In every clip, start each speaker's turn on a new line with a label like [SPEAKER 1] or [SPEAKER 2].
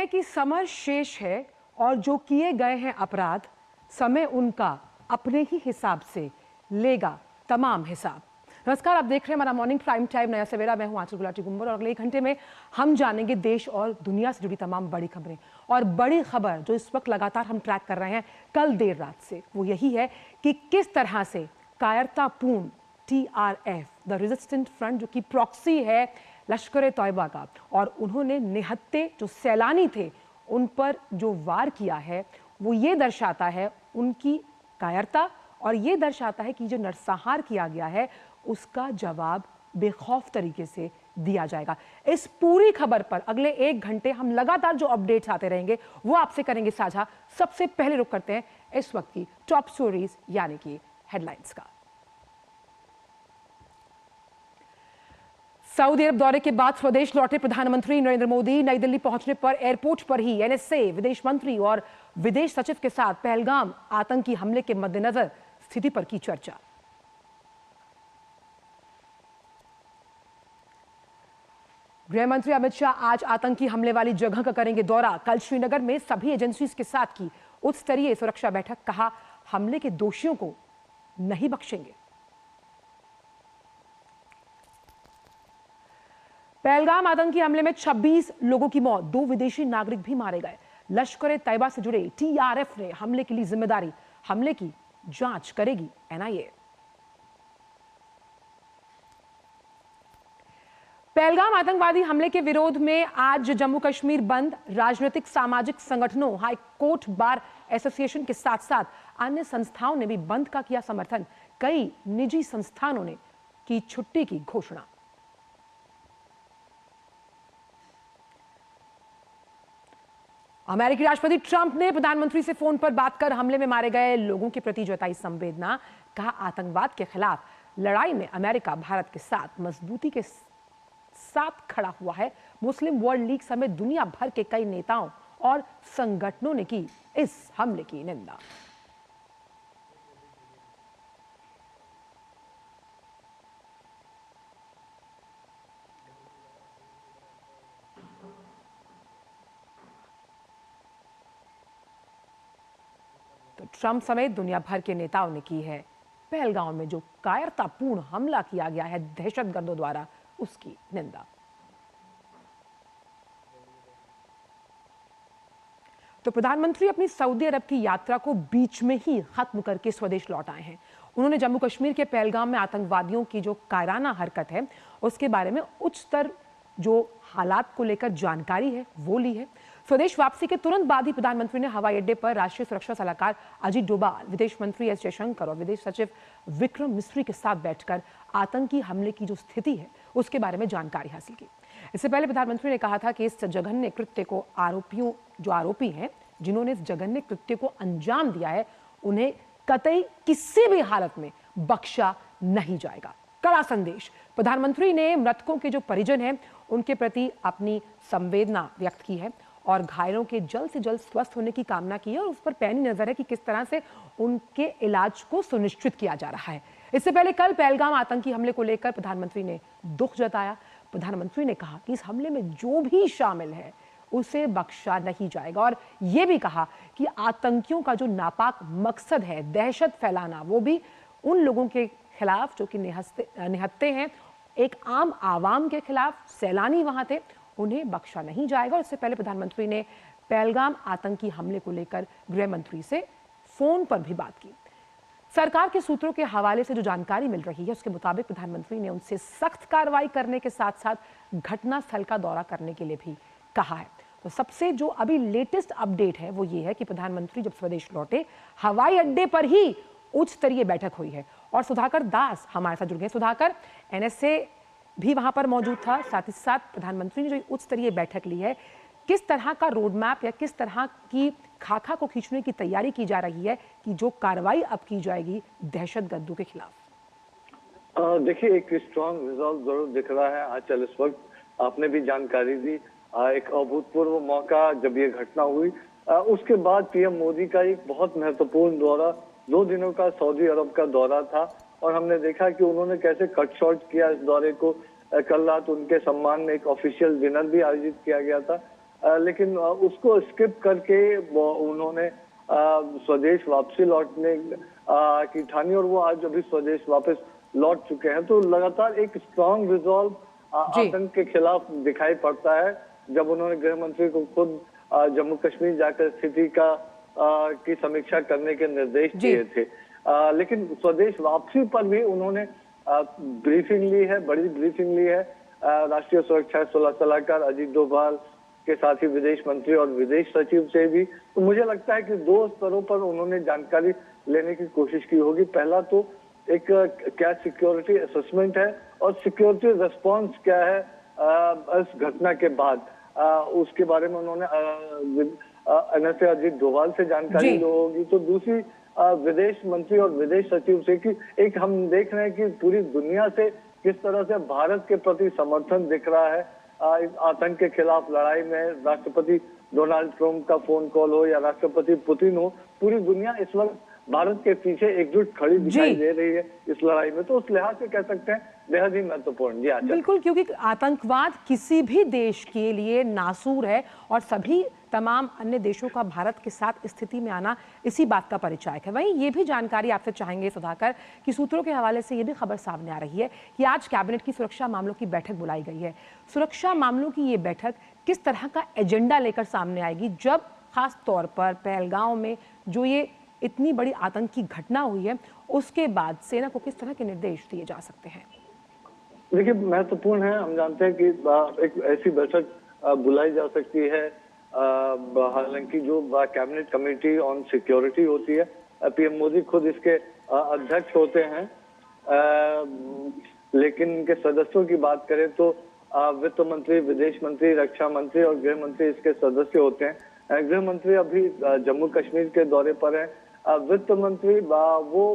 [SPEAKER 1] कि समर शेष है और जो किए गए हैं अपराध, समय उनका अपने ही हिसाब से लेगा तमाम हिसाब। नमस्कार, आप देख रहे हैं हमारा मॉर्निंग प्राइम टाइम नया सवेरा। मैं हूं आंचल गुलाटी गुंबर और अगले 1 घंटे में हम जानेंगे देश और दुनिया से जुड़ी तमाम बड़ी खबरें। और बड़ी खबर जो इस वक्त लगातार हम ट्रैक कर रहे हैं कल देर रात से, वो यही है कि किस तरह से कायरतापूर्ण TRF द रेजिस्टेंट फ्रंट, जो कि प्रॉक्सी है लश्कर तैयबा का, और उन्होंने निहत्ते जो सैलानी थे उन पर जो वार किया है, वो ये दर्शाता है उनकी कायरता और ये दर्शाता है कि जो नरसंहार किया गया है उसका जवाब बेखौफ तरीके से दिया जाएगा। इस पूरी खबर पर अगले 1 घंटे हम लगातार जो अपडेट्स आते रहेंगे वो आपसे करेंगे साझा। सबसे पहले रुक करते हैं इस वक्त की टॉप स्टोरीज यानी कि हेडलाइंस का। सऊदी अरब दौरे के बाद स्वदेश लौटे प्रधानमंत्री नरेंद्र मोदी। नई दिल्ली पहुंचने पर एयरपोर्ट पर ही NSA, विदेश मंत्री और विदेश सचिव के साथ पहलगाम आतंकी हमले के मद्देनजर स्थिति पर की चर्चा। गृह मंत्री अमित शाह आज आतंकी हमले वाली जगह का करेंगे दौरा। कल श्रीनगर में सभी एजेंसीज के साथ की उच्च स्तरीय सुरक्षा बैठक। कहा, हमले के दोषियों को नहीं बख्शेंगे। पहलगाम आतंकी हमले में 26 लोगों की मौत, 2 विदेशी नागरिक भी मारे गए। लश्कर तैयबा से जुड़े TRF ने हमले के लिए जिम्मेदारी। हमले की जांच करेगी NIA। पहलगाम आतंकवादी हमले के विरोध में आज जम्मू कश्मीर बंद। राजनीतिक सामाजिक संगठनों, हाई कोर्ट बार एसोसिएशन के साथ साथ अन्य संस्थाओं ने भी बंद का किया समर्थन। कई निजी संस्थानों ने की छुट्टी की घोषणा। अमेरिकी राष्ट्रपति ट्रंप ने प्रधानमंत्री से फोन पर बात कर हमले में मारे गए लोगों के प्रति जताई संवेदना। कहा, आतंकवाद के खिलाफ लड़ाई में अमेरिका भारत के साथ मजबूती के साथ खड़ा हुआ है। मुस्लिम वर्ल्ड लीग समेत दुनिया भर के कई नेताओं और संगठनों ने की इस हमले की निंदा। तो ट्रंप समेत दुनिया भर के नेताओं ने की है पहलगाम में जो कायरतापूर्ण हमला किया गया है दहशतगर्दों द्वारा, उसकी निंदा। तो प्रधानमंत्री अपनी सऊदी अरब की यात्रा को बीच में ही खत्म करके स्वदेश लौट आए हैं। उन्होंने जम्मू कश्मीर के पहलगाम में आतंकवादियों की जो कायराना हरकत है उसके बारे में उच्च स्तर जो हालात को लेकर जानकारी है वो ली है। स्वदेश वापसी के तुरंत बाद ही प्रधानमंत्री ने हवाई अड्डे पर राष्ट्रीय सुरक्षा सलाहकार अजीत डोभाल, विदेश मंत्री S जयशंकर और विदेश सचिव विक्रम मिस्री के साथ बैठकर आतंकी हमले की जो स्थिति है उसके बारे में जानकारी हासिल की। इससे पहले प्रधानमंत्री ने कहा था कि इस जघन्य कृत्य को आरोपी हैं जिन्होंने इस जघन्य कृत्य को अंजाम दिया है, उन्हें कतई किसी भी हालत में बख्शा नहीं जाएगा। कड़ा संदेश। प्रधानमंत्री ने मृतकों के जो परिजन हैं उनके प्रति अपनी संवेदना व्यक्त की है और घायलों के जल्द से जल्द स्वस्थ होने की कामना की है और उस पर पैनी नजर है कि किस तरह से उनके इलाज को सुनिश्चित किया जा रहा है। इससे पहले कल पहलगाम आतंकी हमले को लेकर प्रधानमंत्री ने दुख जताया। प्रधानमंत्री ने कहा कि इस हमले में जो भी शामिल है उसे बख्शा नहीं जाएगा और यह भी कहा कि आतंकियों का जो नापाक मकसद है दहशत फैलाना, वो भी उन लोगों के खिलाफ जो कि निहत्ते हैं, एक आम आवाम के खिलाफ, सैलानी वहां थे, उन्हें बख्शा नहीं जाएगा। और इससे पहले प्रधानमंत्री ने पहलगाम आतंकी हमले को लेकर गृह मंत्री से फोन पर भी बात की। सरकार के सूत्रों के हवाले से जो जानकारी मिल रही है उसके मुताबिक प्रधानमंत्री ने उनसे सख्त कार्रवाई करने के साथ साथ घटनास्थल का दौरा करने के लिए भी कहा है। तो सबसे जो अभी लेटेस्ट अपडेट है वो ये है कि प्रधानमंत्री जब स्वदेश लौटे हवाई अड्डे पर ही उच्च स्तरीय बैठक हुई है और सुधाकर दास हमारे साथ जुड़ गए। सुधाकर, NSA भी वहां पर मौजूद था, साथ ही साथ प्रधानमंत्री ने जो उच्च स्तरीय बैठक ली है, किस तरह का रोड मैप या किस तरह की खाका को खींचने की तैयारी की जा रही है कि जो कार्रवाई अब की जाएगी दहशतगर्दों के खिलाफ?
[SPEAKER 2] देखिए, एक स्ट्रॉन्ग रिजॉल्व जरूर दिख रहा है आंचल। इस वक्त आपने भी जानकारी दी, एक अभूतपूर्व मौका जब ये घटना हुई उसके बाद PM मोदी का एक बहुत महत्वपूर्ण दौरा, 2 दिनों का सऊदी अरब का दौरा था और हमने देखा कि उन्होंने कैसे कट शॉर्ट किया इस दौरे को। कल रात उनके सम्मान में एक ऑफिशियल डिनर भी आयोजित किया गया था लेकिन उसको स्किप करके उन्होंने स्वदेश वापसी लौटने की ठानी और वो आज अभी स्वदेश वापस लौट चुके हैं। तो लगातार एक स्ट्रांग रिजॉल्व
[SPEAKER 1] जी
[SPEAKER 2] आतंक के खिलाफ दिखाई पड़ता है। जब उन्होंने गृह मंत्री को खुद जम्मू कश्मीर जाकर स्थिति की समीक्षा करने के निर्देश
[SPEAKER 1] जी
[SPEAKER 2] दिए थे, लेकिन स्वदेश वापसी पर भी उन्होंने ब्रीफिंग ली है, बड़ी ब्रीफिंग ली है राष्ट्रीय सुरक्षा सलाहकार अजीत डोभाल के साथ ही विदेश मंत्री और विदेश सचिव से भी। तो मुझे लगता है कि दो स्तरों पर उन्होंने जानकारी लेने की कोशिश की होगी। पहला तो एक क्या सिक्योरिटी असेसमेंट है और सिक्योरिटी रिस्पांस क्या है इस घटना के बाद, उसके बारे में उन्होंने NSA अजीत डोभाल से जानकारी
[SPEAKER 1] जी
[SPEAKER 2] ली होगी। तो दूसरी विदेश मंत्री और विदेश सचिव से कि एक हम देख रहे हैं कि पूरी दुनिया से किस तरह से भारत के प्रति समर्थन दिख रहा है इस आतंक के खिलाफ लड़ाई में। राष्ट्रपति डोनाल्ड ट्रंप का फोन कॉल हो या राष्ट्रपति पुतिन हो, पूरी दुनिया इस वक्त भारत के पीछे एकजुट खड़ी दिखाई दे रही है इस लड़ाई में। तो उस लिहाज से कह सकते हैं बेहद ही महत्वपूर्ण। जी आचार्य।
[SPEAKER 1] बिल्कुल, क्योंकि आतंकवाद किसी भी देश के लिए नासूर है और सभी तमाम अन्य देशों का भारत के साथ स्थिति में आना इसी बात का परिचायक है। वहीं ये भी जानकारी आपसे चाहेंगे सुधाकर कि सूत्रों के हवाले से ये भी खबर सामने आ रही है कि आज कैबिनेट की सुरक्षा मामलों की बैठक बुलाई गई है। सुरक्षा मामलों की ये बैठक किस तरह का एजेंडा लेकर सामने आएगी, जब खास तौर पर पहलगांव में जो ये इतनी बड़ी आतंक की घटना हुई है उसके बाद सेना को किस तरह के निर्देश दिए जा सकते हैं?
[SPEAKER 2] देखिए, महत्वपूर्ण है। हम जानते हैं कि एक ऐसी बैठक बुलाई जा सकती है। हालांकि जो कैबिनेट कमेटी ऑन सिक्योरिटी होती है, पीएम मोदी खुद इसके अध्यक्ष होते हैं, लेकिन इनके सदस्यों की बात करें तो वित्त मंत्री, विदेश मंत्री, रक्षा मंत्री और गृह मंत्री इसके सदस्य होते हैं। गृह मंत्री अभी जम्मू कश्मीर के दौरे पर है। वित्त मंत्री वो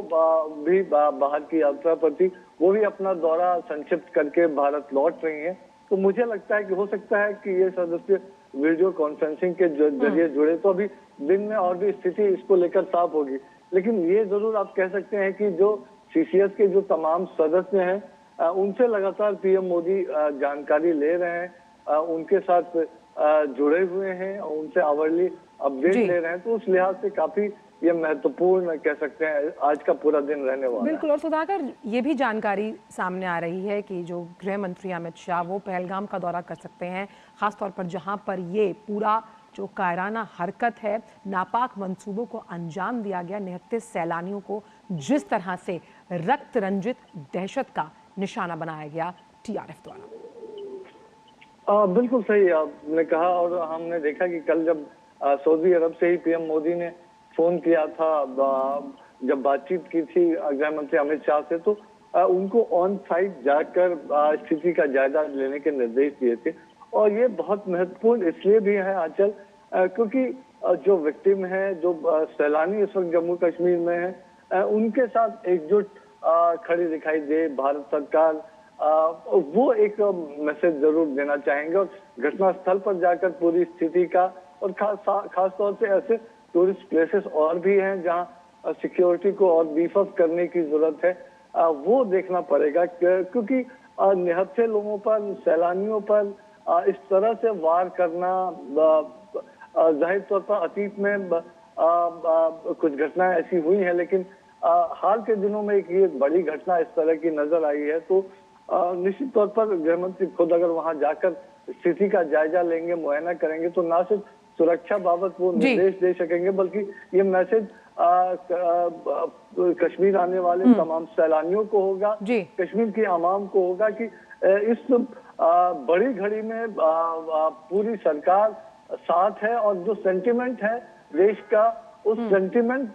[SPEAKER 2] भी बाहर की यात्रा पर थी, वो भी अपना दौरा संक्षिप्त करके भारत लौट रही हैं। तो मुझे लगता है कि हो सकता है कि ये सदस्य वीडियो कॉन्फ्रेंसिंग के जरिए जुड़े, तो अभी दिन में और भी स्थिति इसको लेकर साफ होगी। लेकिन ये जरूर आप कह सकते हैं कि जो CCS के जो तमाम सदस्य हैं उनसे लगातार पीएम मोदी जानकारी ले रहे हैं, उनके साथ जुड़े हुए हैं, उनसे आवरली अपडेट ले रहे हैं। तो उस लिहाज से काफी ये महत्वपूर्ण कह सकते हैं आज का पूरा दिन रहने वाला है।
[SPEAKER 1] बिल्कुल, और सुधाकर ये भी जानकारी सामने आ रही है कि जो गृह मंत्री अमित शाह वो पहलगाम का दौरा कर सकते हैं, खासतौर पर जहां पर ये पूरा जो कायराना हरकत है, नापाक मंसूबों को अंजाम दिया गया, निहत्थे सैलानियों को जिस तरह से रक्त रंजित दहशत का निशाना बनाया गया TRF द्वारा।
[SPEAKER 2] बिल्कुल सही आपने कहा। और हमने देखा कि कल जब सऊदी अरब से ही पीएम मोदी ने फोन किया था, जब बातचीत की थी गृह मंत्री अमित शाह से, तो उनको ऑन साइट जाकर स्थिति का जायजा लेने के निर्देश दिए थे। और ये बहुत महत्वपूर्ण इसलिए भी है आंचल, क्योंकि जो विक्टिम है, जो सैलानी इस वक्त जम्मू कश्मीर में है, उनके साथ एकजुट खड़ी दिखाई दे भारत सरकार, वो एक मैसेज जरूर देना चाहेंगे। और घटनास्थल पर जाकर पूरी स्थिति का, और खास तौर से ऐसे टूरिस्ट प्लेसेस और भी हैं जहां सिक्योरिटी को और बीफ अप करने की जरूरत है, वो देखना पड़ेगा। क्योंकि निहत्थे लोगों पर, सैलानियों पर इस तरह से वार करना, जाहिर तौर पर अतीत में कुछ घटनाएं ऐसी हुई हैं, लेकिन हाल के दिनों में एक बड़ी घटना इस तरह की नजर आई है। तो निश्चित तौर पर गृह मंत्री खुद अगर वहां जाकर स्थिति का जायजा लेंगे, मुआयना करेंगे, तो न सिर्फ सुरक्षा बाबत वो निर्देश दे सकेंगे, बल्कि ये मैसेज कश्मीर आने वाले तमाम सैलानियों को होगा, कश्मीर की आवाम को होगा कि इस बड़ी घड़ी में पूरी सरकार साथ है। और जो सेंटिमेंट है देश का, उस सेंटिमेंट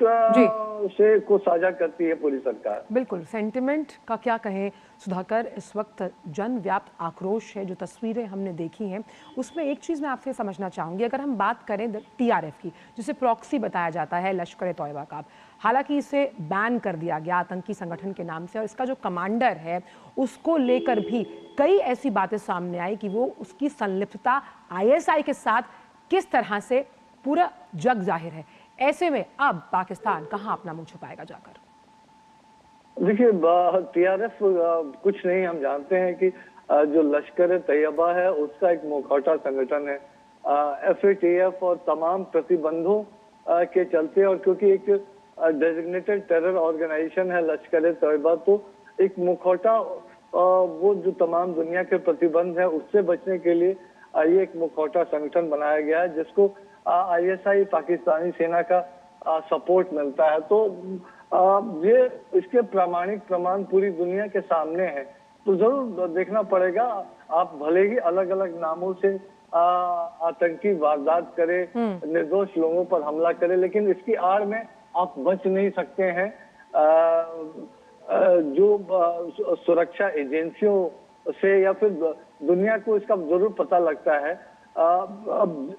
[SPEAKER 2] से को साझा करती है पूरी सरकार।
[SPEAKER 1] बिल्कुल, सेंटिमेंट का क्या कहें सुधाकर, इस वक्त जन व्याप्त आक्रोश है। जो तस्वीरें हमने देखी हैं उसमें एक चीज़ मैं आपसे समझना चाहूँगी, अगर हम बात करें TRF की, जिसे प्रॉक्सी बताया जाता है, लश्कर-ए-तौयबा का, हालांकि इसे बैन कर दिया गया आतंकी संगठन के नाम से, और इसका जो कमांडर है उसको लेकर भी कई ऐसी बातें सामने आई कि वो उसकी संलिप्तता ISI के साथ किस तरह से पूरा जग जाहिर है। ऐसे में अब पाकिस्तान कहां अपना मुंह छुपाएगा जाकर?
[SPEAKER 2] देखिए, TRF कुछ नहीं, हम जानते हैं कि जो लश्कर-ए-तैयबा है उसका एक मुखौटा संगठन है। FATF और तमाम प्रतिबंधों के चलते, और क्योंकि एक डेजिग्नेटेड टेरर ऑर्गेनाइजेशन है लश्कर तैयबा, तो एक मुखौटा वो जो तमाम दुनिया के प्रतिबंध है उससे बचने के लिए ये एक मुखौटा संगठन बनाया गया है, जिसको ISI पाकिस्तानी सेना का सपोर्ट मिलता है। तो ये इसके प्रामाणिक प्रमाण पूरी दुनिया के सामने है, तो जरूर देखना पड़ेगा। आप भले ही अलग अलग नामों से आतंकी वारदात करे, निर्दोष लोगों पर हमला करे, लेकिन इसकी आड़ में आप बच नहीं सकते हैं। जो सुरक्षा एजेंसियों से या फिर दुनिया को इसका जरूर पता लगता है। अब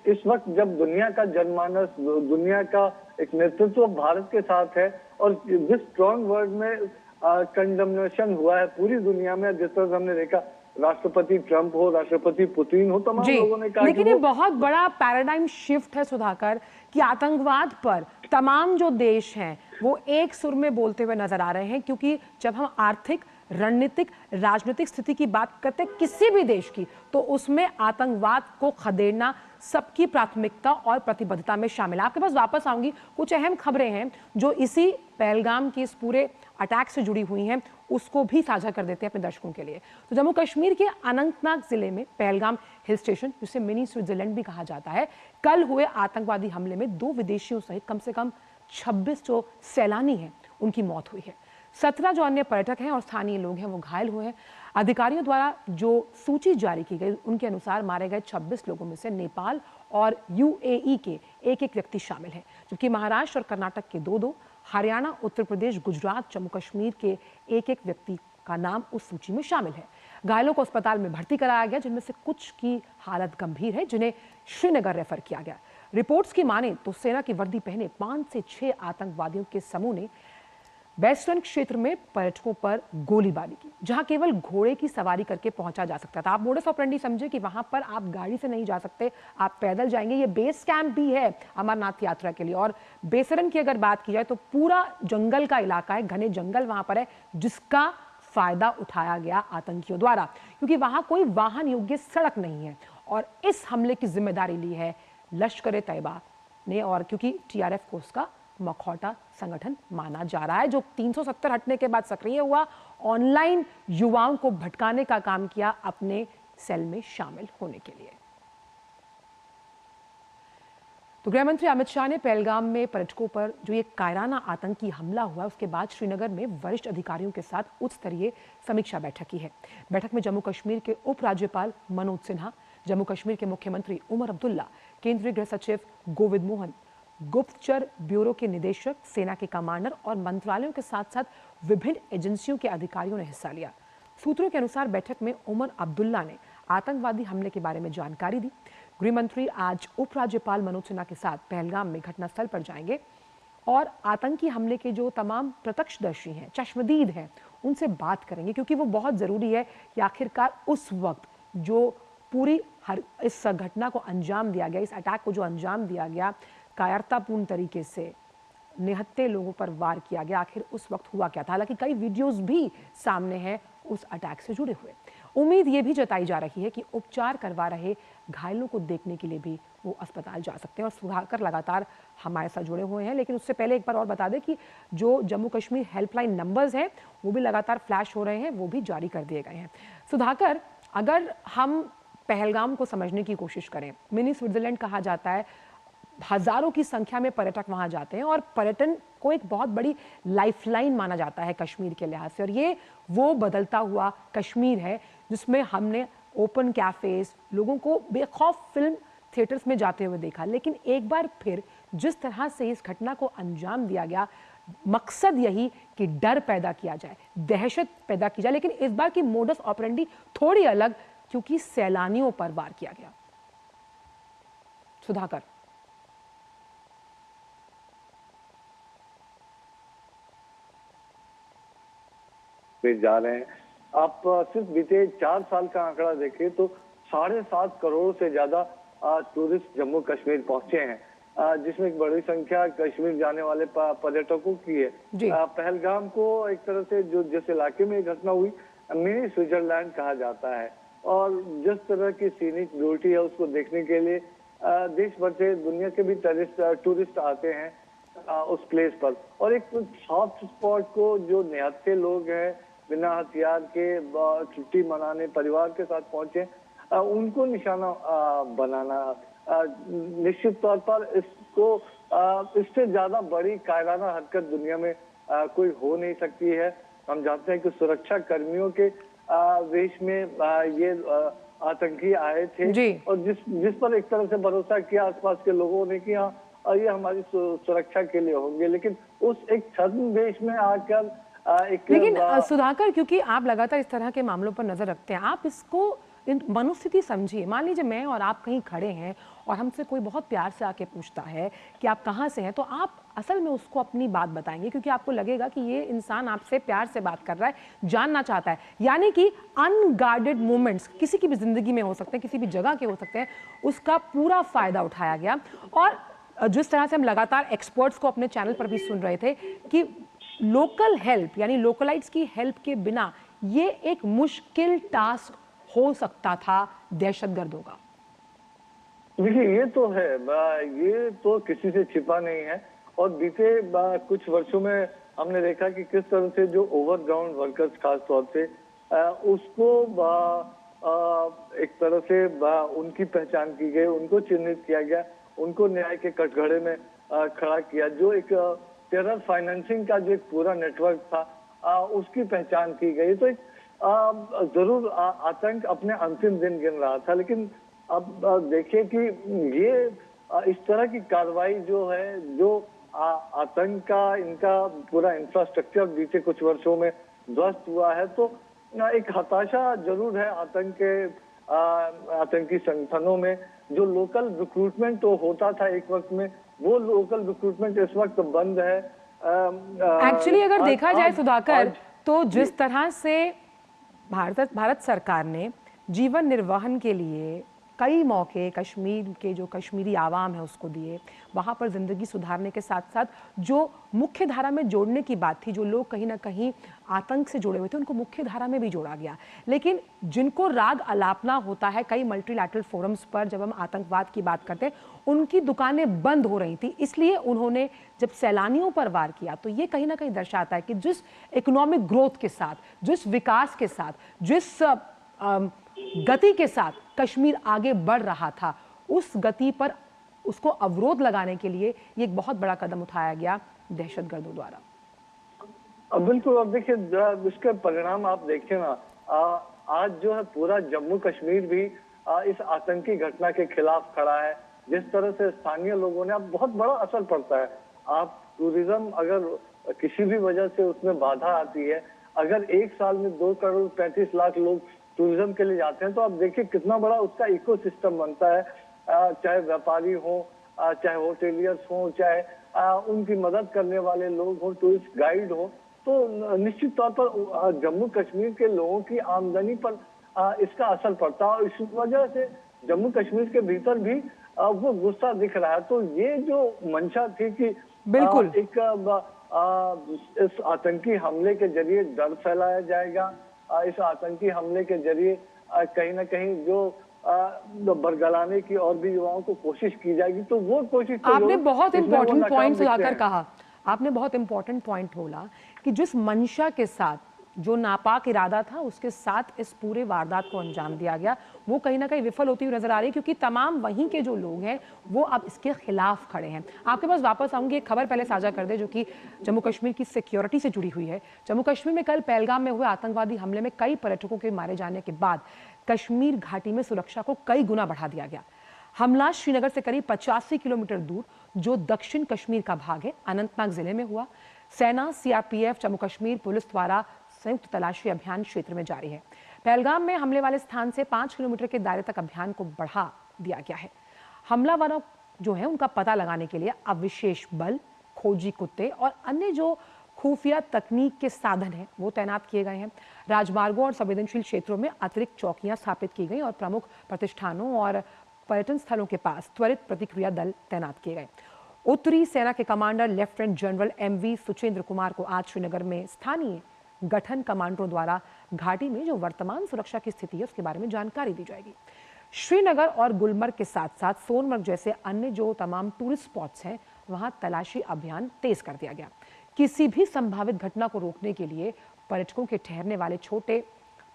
[SPEAKER 2] इस वक्त जब दुनिया का जनमानस, दुनिया का एक नेतृत्व भारत के साथ है, और जिस स्ट्रॉन्ग वर्ड में कंडमनेशन हुआ है पूरी दुनिया में, जिस तरह से हमने देखा, राष्ट्रपति ट्रंप हो, राष्ट्रपति पुतिन हो, तमाम लोगों ने कहा,
[SPEAKER 1] लेकिन ये बहुत बड़ा पैराडाइम शिफ्ट है सुधाकर कि आतंकवाद पर तमाम जो देश हैं वो एक सुर में बोलते हुए नजर आ रहे हैं, क्योंकि जब हम आर्थिक, रणनीतिक, राजनीतिक स्थिति की बात करते हैं किसी भी देश की, तो उसमें आतंकवाद को खदेड़ना सबकी प्राथमिकता और प्रतिबद्धता में शामिल है। आपके पास वापस आऊंगी, कुछ अहम खबरें हैं जो इसी पहलगाम की इस पूरे अटैक से जुड़ी हुई हैं, उसको भी साझा कर देते हैं अपने दर्शकों के लिए। तो जम्मू कश्मीर के अनंतनाग जिले में पहलगाम हिल स्टेशन, जिसे मिनी स्विट्जरलैंड भी कहा जाता है, कल हुए आतंकवादी हमले में 2 विदेशियों सहित कम से कम 26 जो सैलानी हैं उनकी मौत हुई है। 17 जो अन्य पर्यटक हैं और स्थानीय लोग हैं वो घायल हुए हैं। अधिकारियों द्वारा जो सूची जारी की गई उनके अनुसार मारे गए 26 लोगों में से नेपाल और UAE के एक व्यक्ति शामिल हैं, जबकि महाराष्ट्र और कर्नाटक के 2, हरियाणा, उत्तर प्रदेश, गुजरात, जम्मू कश्मीर के एक व्यक्ति का नाम उस सूची में शामिल है। घायलों को अस्पताल में भर्ती कराया गया, जिनमें से कुछ की हालत गंभीर है, जिन्हें श्रीनगर रेफर किया गया। रिपोर्ट्स की माने तो सेना की वर्दी पहने 5 से 6 आतंकवादियों के समूह ने वेस्टर्न क्षेत्र में पर्यटकों पर गोलीबारी की, जहां केवल घोड़े की सवारी करके पहुंचा जा सकता था। आप मोडस ऑपरेंडी समझे कि वहां पर आप गाड़ी से नहीं जा सकते, आप पैदल जाएंगे। ये बेस कैंप भी है अमरनाथ यात्रा के लिए। और बेसरन की अगर बात की जाए तो पूरा जंगल का इलाका है, घने जंगल वहां पर है, जिसका फायदा उठाया गया आतंकियों द्वारा, क्योंकि वहां कोई वाहन योग्य सड़क नहीं है। और इस हमले की जिम्मेदारी ली है लश्कर तैयबा ने, और क्योंकि TRF को उसका मखौटा संगठन माना जा रहा है, जो 370 हटने के बाद सक्रिय हुआ, ऑनलाइन युवाओं को भटकाने का काम किया अपने सेल में शामिल होने के लिए। तो गृह मंत्री अमित शाह ने पहलगाम में पर्यटकों पर जो ये कायराना आतंकी हमला हुआ, उसके बाद श्रीनगर में वरिष्ठ अधिकारियों के साथ उच्च स्तरीय समीक्षा बैठक की है। बैठक में जम्मू कश्मीर के उपराज्यपाल मनोज सिन्हा, जम्मू कश्मीर के मुख्यमंत्री उमर अब्दुल्ला, केंद्रीय गृह सचिव गोविंद मोहन, गुप्तचर ब्यूरो के निदेशक, सेना के कमांडर और मंत्रालयों के साथ साथ विभिन्न एजेंसियों के अधिकारियों ने हिस्सा लिया। सूत्रों के अनुसार बैठक में उमर अब्दुल्ला ने आतंकवादी हमले के बारे में जानकारी दी। गृह मंत्री आज उपराज्यपाल मनोज सिन्हा के साथ पहलगाम में घटनास्थल पर जाएंगे और आतंकी हमले के जो तमाम प्रत्यक्षदर्शी हैं, चश्मदीद हैं, उनसे बात करेंगे, क्योंकि वो बहुत जरूरी है कि आखिरकार उस वक्त जो पूरी इस घटना को अंजाम दिया गया, इस अटैक को जो अंजाम दिया गया, कायरतापूर्ण तरीके से निहत्थे लोगों पर वार किया गया, आखिर उस वक्त हुआ क्या था। हालांकि कई वीडियोस भी सामने हैं उस अटैक से जुड़े हुए। उम्मीद ये भी जताई जा रही है कि उपचार करवा रहे घायलों को देखने के लिए भी वो अस्पताल जा सकते हैं। और सुधाकर लगातार हमारे साथ जुड़े हुए हैं, लेकिन उससे पहले एक बार और बता दें कि जो जम्मू कश्मीर हेल्पलाइन नंबर्स हैं वो भी लगातार फ्लैश हो रहे हैं, वो भी जारी कर दिए गए हैं। सुधाकर, अगर हम पहलगाम को समझने की कोशिश करें, मिनी स्विट्जरलैंड कहा जाता है, हजारों की संख्या में पर्यटक वहां जाते हैं और पर्यटन को एक बहुत बड़ी लाइफलाइन माना जाता है कश्मीर के लिहाज से। और ये वो बदलता हुआ कश्मीर है जिसमें हमने ओपन कैफेज, लोगों को बेखौफ फिल्म थिएटर्स में जाते हुए देखा। लेकिन एक बार फिर जिस तरह से इस घटना को अंजाम दिया गया, मकसद यही कि डर पैदा किया जाए, दहशत पैदा की जाए, लेकिन इस बार की मोडस ऑपरेंडी थोड़ी अलग, क्योंकि सैलानियों पर वार किया गया। सुधाकर,
[SPEAKER 2] जा रहे हैं। आप सिर्फ बीते 4 साल का आंकड़ा देखें तो 7.5 करोड़ से ज्यादा टूरिस्ट जम्मू कश्मीर पहुंचे हैं, जिसमें एक बड़ी संख्या कश्मीर जाने वाले पर्यटकों की है। पहलगाम को एक तरह से जो जिस इलाके में घटना हुई, मिनी स्विट्जरलैंड कहा जाता है। और जिस तरह की सीनिक ब्यूटी है उसको देखने के लिए देश भर से दुनिया के भी टूरिस्ट आते हैं उस प्लेस पर। और एक सॉफ्ट स्पॉट को जो निहत्थे लोग हैं बिना हथियार के छुट्टी मनाने परिवार के साथ पहुंचे उनको निशाना बनाना निश्चित तौर पर इसको इससे ज्यादा बड़ी कायराना हरकत दुनिया में कोई हो नहीं सकती है। हम जानते हैं कि सुरक्षा कर्मियों के वेश में ये आतंकी आए थे और जिस पर एक तरह से भरोसा किया आसपास के लोगों ने कि हाँ ये हमारी सुरक्षा के लिए होंगे, लेकिन उस एक छद्मवेश में आकर
[SPEAKER 1] लेकिन सुधाकर, क्योंकि आप लगातार इस तरह के मामलों पर नजर रखते हैं, आप इसको मनोस्थिति समझिए। मान लीजिए मैं और आप कहीं खड़े हैं और हमसे कोई बहुत प्यार से आके पूछता है कि आप कहाँ से हैं, तो आप असल में उसको अपनी बात बताएंगे क्योंकि आपको लगेगा कि ये इंसान आपसे प्यार से बात कर रहा है, जानना चाहता है। यानी कि अनगार्डेड मोमेंट्स किसी की भी जिंदगी में हो सकते हैं, किसी भी जगह के हो सकते हैं, उसका पूरा फायदा उठाया गया। और जिस तरह से हम लगातार एक्सपर्ट्स को अपने चैनल पर भी सुन रहे थे कि लोकल हेल्प यानी लोकलाइट्स की हेल्प के बिना ये एक मुश्किल टास्क हो सकता था दहशतगर्दों का।
[SPEAKER 2] देखिए ये तो है, ये तो किसी से छिपा नहीं है। और बीते कुछ वर्षों में हमने देखा कि किस तरह से जो ओवरग्राउंड वर्कर्स खास तौर से उसको एक तरह से उनकी पहचान की गई, उनको चिन्हित किया गया, उनको न्याय के कटघरे में खड़ा किया। जो एक टेरर फाइनेंसिंग का जो एक पूरा नेटवर्क था उसकी पहचान की गई। तो एक जरूर आतंक अपने अंतिम दिन गिन रहा था, लेकिन अब देखिए कि ये इस तरह की कार्रवाई जो है, जो आतंक का इनका पूरा इंफ्रास्ट्रक्चर बीते कुछ वर्षों में ध्वस्त हुआ है, तो एक हताशा जरूर है आतंकी संगठनों में। जो लोकल रिक्रूटमेंट तो होता था एक वक्त में, वो लोकल रिक्रूटमेंट इस वक्त बंद है।
[SPEAKER 1] एक्चुअली अगर देखा जाए सुधाकर, तो जिस तरह से भारत सरकार ने जीवन निर्वहन के लिए कई मौके कश्मीर के जो कश्मीरी आवाम है उसको दिए, वहाँ पर ज़िंदगी सुधारने के साथ साथ जो मुख्य धारा में जोड़ने की बात थी, जो लोग कहीं ना कहीं आतंक से जुड़े हुए थे उनको मुख्य धारा में भी जोड़ा गया। लेकिन जिनको राग अलापना होता है कई मल्टीलैटरल फोरम्स पर जब हम आतंकवाद की बात करते हैं, उनकी दुकानें बंद हो रही थी, इसलिए उन्होंने जब सैलानियों पर वार किया तो ये कहीं ना कहीं दर्शाता है कि जिस इकोनॉमिक ग्रोथ के साथ, जिस विकास के साथ, जिस गति के साथ कश्मीर आगे बढ़ रहा था, उस गति पर उसको अवरोध लगाने के लिए ये एक बहुत बड़ा कदम उठाया गया दहशतगर्दों द्वारा।
[SPEAKER 2] बिल्कुल। अब देखिए इसके परिणाम आप देखिए ना, आज जो है पूरा जम्मू कश्मीर भी इस आतंकी घटना के खिलाफ खड़ा है। जिस तरह से स्थानीय लोगों ने, अब बहुत बड़ा असर पड़ता है। आप टूरिज्म अगर किसी भी वजह से उसमें बाधा आती है, अगर एक साल में 2 करोड़ 35 लाख लोग टूरिज्म के लिए जाते हैं, तो आप देखिए कितना बड़ा उसका इकोसिस्टम बनता है। चाहे व्यापारी हो, चाहे होटेलियर्स हो, चाहे उनकी मदद करने वाले लोग हो, टूरिस्ट गाइड हो, तो निश्चित तौर पर जम्मू कश्मीर के लोगों की आमदनी पर इसका असर पड़ता है। और इस वजह से जम्मू कश्मीर के भीतर भी वो गुस्सा दिख रहा है। तो ये जो मंशा थी कि
[SPEAKER 1] बिल्कुल
[SPEAKER 2] इस आतंकी हमले के जरिए डर फैलाया जाएगा, इस आतंकी हमले के जरिए कहीं ना कहीं जो बरगलाने की और भी युवाओं को कोशिश की जाएगी, तो वो कोशिश
[SPEAKER 1] आपने बहुत इंपॉर्टेंट पॉइंट सुधाकर कहा। आपने बहुत इंपॉर्टेंट पॉइंट बोला कि जिस मंशा के साथ, जो नापाक इरादा था, उसके साथ इस पूरे वारदात को अंजाम दिया गया, वो कहीं ना कहीं विफल होती हुई नजर आ रही है, क्योंकि तमाम वहीं के जो लोग हैं वो अब इसके खिलाफ खड़े हैं। आपके पास वापस आऊंगी, एक खबर पहले साझा कर दे जो कि जम्मू कश्मीर की सिक्योरिटी से जुड़ी हुई है। जम्मू कश्मीर में कल पहलगाम में हुए आतंकवादी हमले में कई पर्यटकों के मारे जाने के बाद कश्मीर घाटी में सुरक्षा को कई गुना बढ़ा दिया गया। हमला श्रीनगर से करीब 85 किलोमीटर दूर, जो दक्षिण कश्मीर का भाग है, अनंतनाग जिले में हुआ। सेना, सीआरपीएफ, जम्मू कश्मीर पुलिस द्वारा संयुक्त तलाशी अभियान क्षेत्र में जारी है। पहलगाम में हमले वाले स्थान से 5 किलोमीटर के दायरे तक अभियान को बढ़ा दिया गया है। हमलावरों जो है उनका पता लगाने के लिए अब विशेष बल, खोजी कुत्ते और अन्य जो खुफिया तकनीक के साधन हैं वो तैनात किए गए हैं। राजमार्गों और संवेदनशील क्षेत्रों में अतिरिक्त चौकियां स्थापित की गई और प्रमुख प्रतिष्ठानों और पर्यटन स्थलों के पास त्वरित प्रतिक्रिया दल तैनात किए गए। उत्तरी सेना के commander lieutenant general MV Suchindra Kumar को आज श्रीनगर में स्थानीय गठन कमांडरों द्वारा घाटी में जो वर्तमान सुरक्षा की स्थिति है उसके बारे में जानकारी दी जाएगी। श्रीनगर और गुलमर्ग के साथ साथ सोनमर्ग जैसे अन्य जो तमाम टूरिस्ट स्पॉट्स हैं वहां तलाशी अभियान तेज कर दिया गया। किसी भी संभावित घटना को रोकने के लिए पर्यटकों के ठहरने वाले छोटे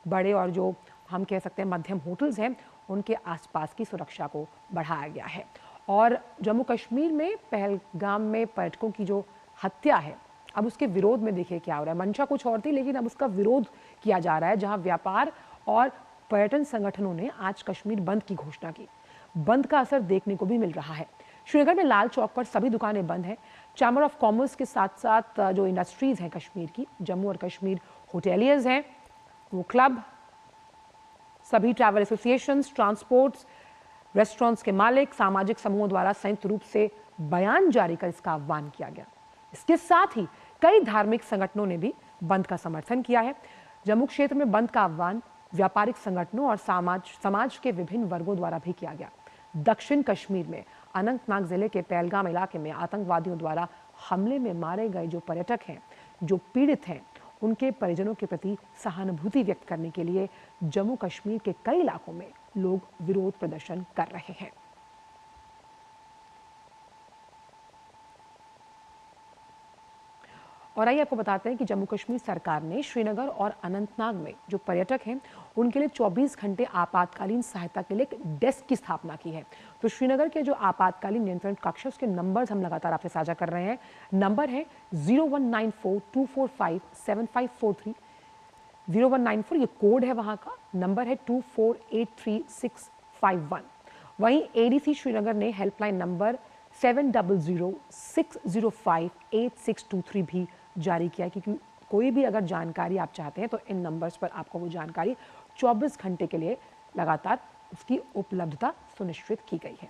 [SPEAKER 1] बड़े और जो हम कह सकते हैं मध्यम होटल्स हैं उनके आसपास की सुरक्षा को बढ़ाया गया है। और जम्मू कश्मीर में पहलगाम में पर्यटकों की जो हत्या है अब उसके विरोध में देखिए क्या हो रहा है। मंशा कुछ और थी लेकिन अब उसका विरोध किया जा रहा है, जहां व्यापार और पर्यटन संगठनों ने आज कश्मीर बंद की घोषणा की। बंद का असर देखने को भी मिल रहा है। श्रीनगर में लाल चौक पर सभी दुकानें बंद हैं। चैम्बर ऑफ कॉमर्स के साथ साथ जो इंडस्ट्रीज हैं कश्मीर की, जम्मू और कश्मीर होटेलियर्स हैं, वो क्लब, सभी ट्रैवल एसोसिएशंस, ट्रांसपोर्ट्स, रेस्टोरेंट्स के मालिक, सामाजिक समूहों द्वारा संयुक्त रूप से बयान जारी कर इसका आह्वान किया गया। इसके साथ ही कई धार्मिक संगठनों ने भी बंद का समर्थन किया है। जम्मू क्षेत्र में बंद का आह्वान व्यापारिक संगठनों और समाज के विभिन्न वर्गों द्वारा भी किया गया। दक्षिण कश्मीर में अनंतनाग जिले के पहलगाम इलाके में आतंकवादियों द्वारा हमले में मारे गए जो पर्यटक हैं, जो पीड़ित हैं, उनके परिजनों के प्रति सहानुभूति व्यक्त करने के लिए जम्मू कश्मीर के कई इलाकों में लोग विरोध प्रदर्शन कर रहे हैं। और आइए आपको बताते हैं कि जम्मू कश्मीर सरकार ने श्रीनगर और अनंतनाग में जो पर्यटक हैं उनके लिए 24 घंटे आपातकालीन सहायता के लिए एक डेस्क की स्थापना की है। तो श्रीनगर के जो आपातकालीन नियंत्रण कक्ष है उसके नंबर्स हम लगातार आपसे साझा कर रहे हैं। नंबर है 0194-245-7543, 0194 ये कोड है वहां का, नंबर है 2483-651। वहीं एडीसी श्रीनगर ने हेल्पलाइन नंबर 7006058623 भी जारी किया है, क्योंकि कोई भी अगर जानकारी आप चाहते हैं तो इन नंबर्स पर आपको वो जानकारी 24 घंटे के लिए लगातार उसकी उपलब्धता सुनिश्चित की गई है।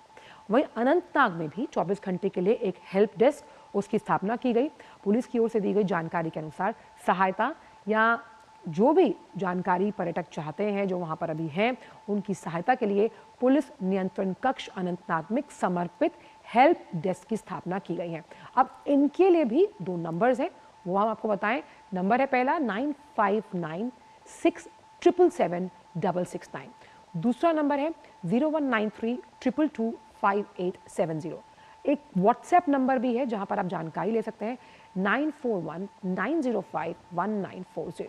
[SPEAKER 1] वहीं अनंतनाग में भी 24 घंटे के लिए एक हेल्प डेस्क उसकी स्थापना की गई। पुलिस की ओर से दी गई जानकारी के अनुसार सहायता या जो भी जानकारी पर्यटक चाहते हैं जो वहां पर अभी हैं उनकी सहायता के लिए पुलिस नियंत्रण कक्ष अनंतनाग में समर्पित हेल्प डेस्क की स्थापना की गई है। अब इनके लिए भी 2 नंबर्स हैं, वो हम आपको बताएं। नंबर है पहला 9596777669, दूसरा नंबर है 0193222580। एक व्हाट्सएप नंबर भी है जहां पर आप जानकारी ले सकते हैं 9419051940।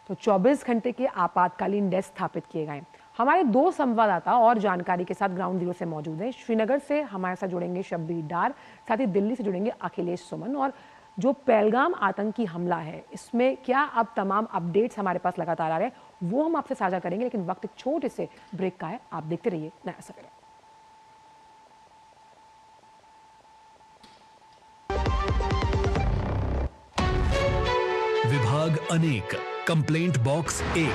[SPEAKER 1] तो 24 घंटे के आपातकालीन डेस्क स्थापित किए गए। हमारे 2 संवाददाता और जानकारी के साथ ग्राउंड जीरो से मौजूद हैं। श्रीनगर से हमारे साथ जुड़ेंगे शब्बीर डार, साथ ही दिल्ली से जुड़ेंगे अखिलेश सुमन। और जो पहलगाम आतंकी हमला है इसमें क्या अब तमाम अपडेट्स हमारे पास लगातार आ रहे हैं वो हम आपसे साझा करेंगे, लेकिन वक्त एक छोटे से ब्रेक का है। आप देखते रहिए नया सवेरा।
[SPEAKER 3] विभाग अनेक, कंप्लेंट बॉक्स 1।